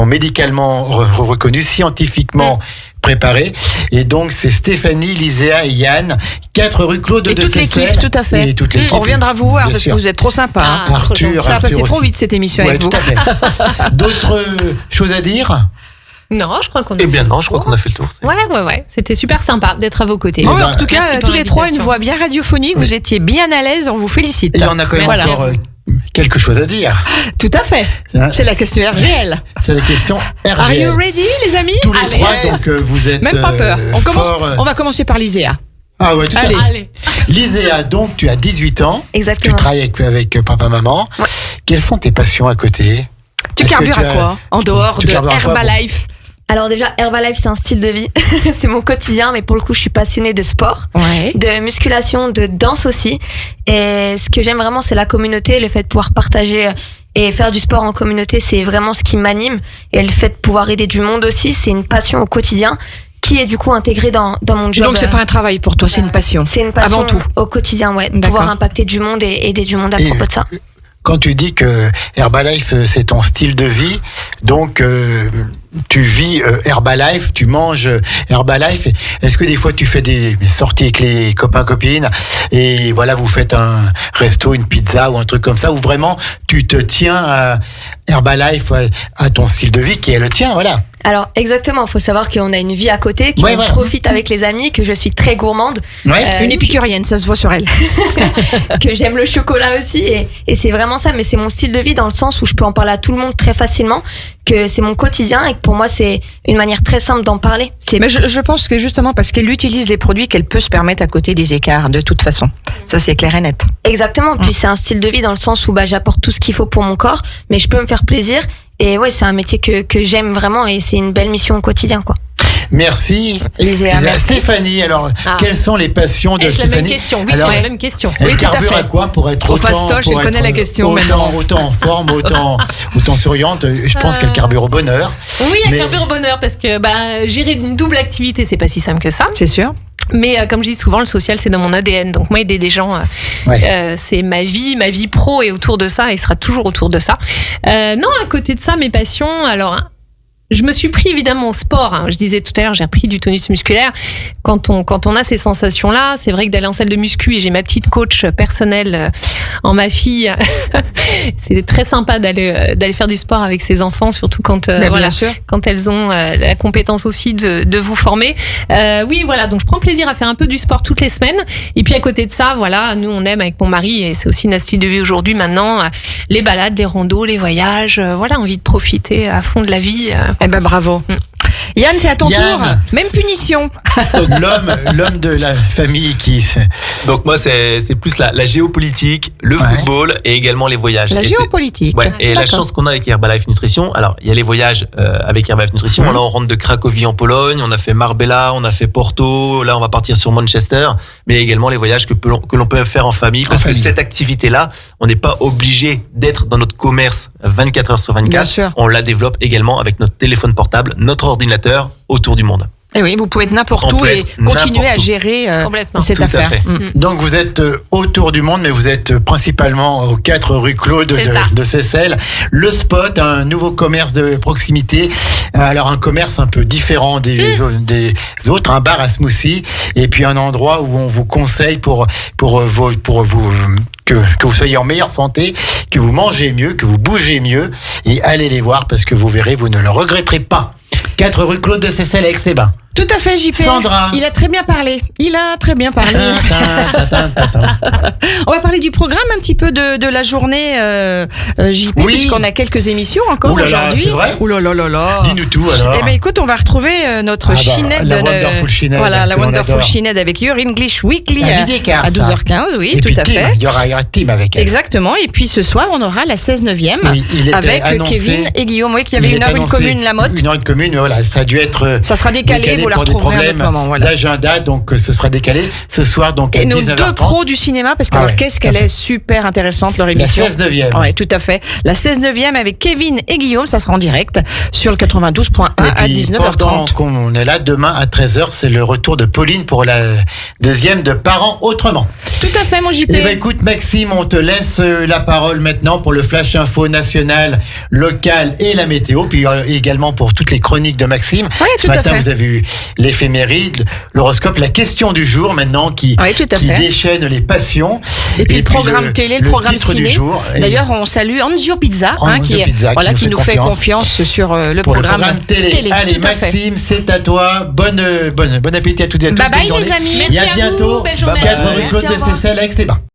médicalement reconnus, scientifiquement préparés. Et donc, c'est Stéphanie, Lisa et Yann, 4 rue Claude de Seyssel. Et toute l'équipe, tout à fait. Et toute l'équipe. On reviendra vous voir parce que vous êtes trop sympa. Arthur. Ça a passé trop vite cette émission avec vous. Tout à fait. D'autres choses à dire? Non, je crois qu'on a fait le tour. Ouais. C'était super sympa d'être à vos côtés. En tout cas, tous les trois, une voix bien radiophonique. Vous étiez bien à l'aise. On vous félicite. Et on a quand même encore quelque chose à dire. Tout à fait. C'est la question RGL. C'est la question RGL. Are you ready, les amis? Tous les trois, donc vous êtes. Même pas peur. On va commencer par Liséa. Ah ouais, tout à fait. Liséa, donc tu as 18 ans. Exactement. Tu travailles avec papa, maman. Ouais. Quelles sont tes passions à côté? Tu carbures à quoi en dehors de Herbalife? Alors déjà, Herbalife, c'est un style de vie. C'est mon quotidien, mais pour le coup, je suis passionnée de sport, de musculation, de danse aussi. Et ce que j'aime vraiment, c'est la communauté, le fait de pouvoir partager et faire du sport en communauté, c'est vraiment ce qui m'anime. Et le fait de pouvoir aider du monde aussi, c'est une passion au quotidien qui est du coup intégrée dans mon job. Donc c'est pas un travail pour toi, c'est une passion. C'est une passion avant tout. Au quotidien, de pouvoir impacter du monde et aider du monde à propos de ça. Quand tu dis que Herbalife, c'est ton style de vie, donc tu vis Herbalife, tu manges Herbalife. Est-ce que des fois tu fais des sorties avec les copains-copines et voilà, vous faites un resto, une pizza ou un truc comme ça, où vraiment tu te tiens à Herbalife, à ton style de vie qui est le tien, voilà. Alors exactement, il faut savoir qu'on a une vie à côté, qu'on profite avec les amis, que je suis très gourmande. Une épicurienne, ça se voit sur elle. Que j'aime le chocolat aussi et c'est vraiment ça, mais c'est mon style de vie dans le sens où je peux en parler à tout le monde très facilement, que c'est mon quotidien et que pour moi c'est une manière très simple d'en parler. Mais je pense que justement parce qu'elle utilise les produits qu'elle peut se permettre à côté des écarts de toute façon. Ça c'est clair et net. Exactement, puis c'est un style de vie dans le sens où j'apporte tout ce qu'il faut pour mon corps, mais je peux me faire plaisir. Et c'est un métier que j'aime vraiment et c'est une belle mission au quotidien, quoi. Merci. Liséa, merci. Stéphanie, alors, quelles sont les passions de Stéphanie? C'est la même question, c'est la même question. Elle carbure à quoi pour être fastoche, elle connaît la question maintenant. Autant en forme, autant souriante. Je pense qu'elle carbure au bonheur. Oui, elle carbure au bonheur parce que gérer une double activité, c'est pas si simple que ça. C'est sûr. Mais comme je dis souvent, le social, c'est dans mon ADN. Donc moi, aider des gens, c'est ma vie pro et autour de ça, et sera toujours autour de ça. Non, à côté de ça, mes passions, alors... Je me suis pris évidemment au sport. Je disais tout à l'heure, j'ai repris du tonus musculaire. Quand on a ces sensations-là, c'est vrai que d'aller en salle de muscu, et j'ai ma petite coach personnelle en ma fille, c'est très sympa d'aller faire du sport avec ses enfants, surtout quand quand elles ont la compétence aussi de vous former. Oui, voilà. Donc je prends plaisir à faire un peu du sport toutes les semaines. Et puis à côté de ça, voilà, nous on aime avec mon mari, et c'est aussi notre style de vie aujourd'hui maintenant, les balades, les randos, les voyages. Voilà, envie de profiter à fond de la vie. Eh ben bravo. Yann, c'est à ton tour. Même punition. Donc l'homme de la famille qui... Donc moi, c'est plus la géopolitique, le football et également les voyages. La géopolitique. Et la chance qu'on a avec Herbalife Nutrition, alors il y a les voyages avec Herbalife Nutrition. Là, on rentre de Cracovie en Pologne, on a fait Marbella, on a fait Porto, là on va partir sur Manchester, mais également les voyages que l'on peut faire en famille, parce que cette activité-là, on n'est pas obligé d'être dans notre commerce 24 heures sur 24. Bien sûr. On la développe également avec notre téléphone portable, notre ordinateur autour du monde. Et oui, vous pouvez être n'importe où et continuer à gérer cette affaire. Donc vous êtes autour du monde, mais vous êtes principalement aux 4 rue Claude de Seyssel. Le Spot, un nouveau commerce de proximité. Alors un commerce un peu différent des autres, un bar à smoothie, et puis un endroit où on vous conseille pour vous que vous soyez en meilleure santé, que vous mangez mieux, que vous bougez mieux, et allez les voir parce que vous verrez, vous ne le regretterez pas. 4 rue Claude de Seyssel à Aix-les-Bains. Tout à fait, JP. Sandra. Il a très bien parlé. On va parler du programme un petit peu de la journée, JP, puisqu'on a quelques émissions encore aujourd'hui. C'est vrai. Ouh là là là là. Dis-nous tout alors. Eh ben écoute, on va retrouver notre Shined. La Wonderful Shined. Voilà, la Wonderful Shined avec Your English Weekly à 12h15, 12h15, oui, tout à fait. Il y aura Tim avec elle. Exactement. Et puis ce soir, on aura la 16/9e avec Kevin et Guillaume. Oui, qui avait une heure une commune la mode. Une heure une commune, voilà, ça a dû être. Ça sera décalé, vous la pour des problèmes d'agenda, donc ce sera décalé ce soir, donc à 19h30. Et nos 2 pros du cinéma, parce que qu'est-ce qu'elle est super intéressante leur émission. La 16/9e. Ouais, tout à fait. La 16/9e avec Kevin et Guillaume, ça sera en direct sur le 92.1 à 19h30. Pendant qu'on est là, demain à 13h, c'est le retour de Pauline pour la 2e de Parents Autrement. Tout à fait, mon JP. Eh ben écoute Maxime, on te laisse la parole maintenant pour le flash info national, local et la météo, puis également pour toutes les chroniques de Maxime. Oui, ce matin, vous avez eu l'éphéméride, l'horoscope, la question du jour maintenant qui déchaîne les passions. Et puis le programme télé, le programme ciné. D'ailleurs, on salue Anzio Pizza, qui nous fait confiance sur le programme télé. Allez, Maxime, c'est à toi. Bon appétit à toutes et à tous. Bye bye les amis. Et à bientôt. 4 rue Claude de Seyssel à Aix-les-Bains.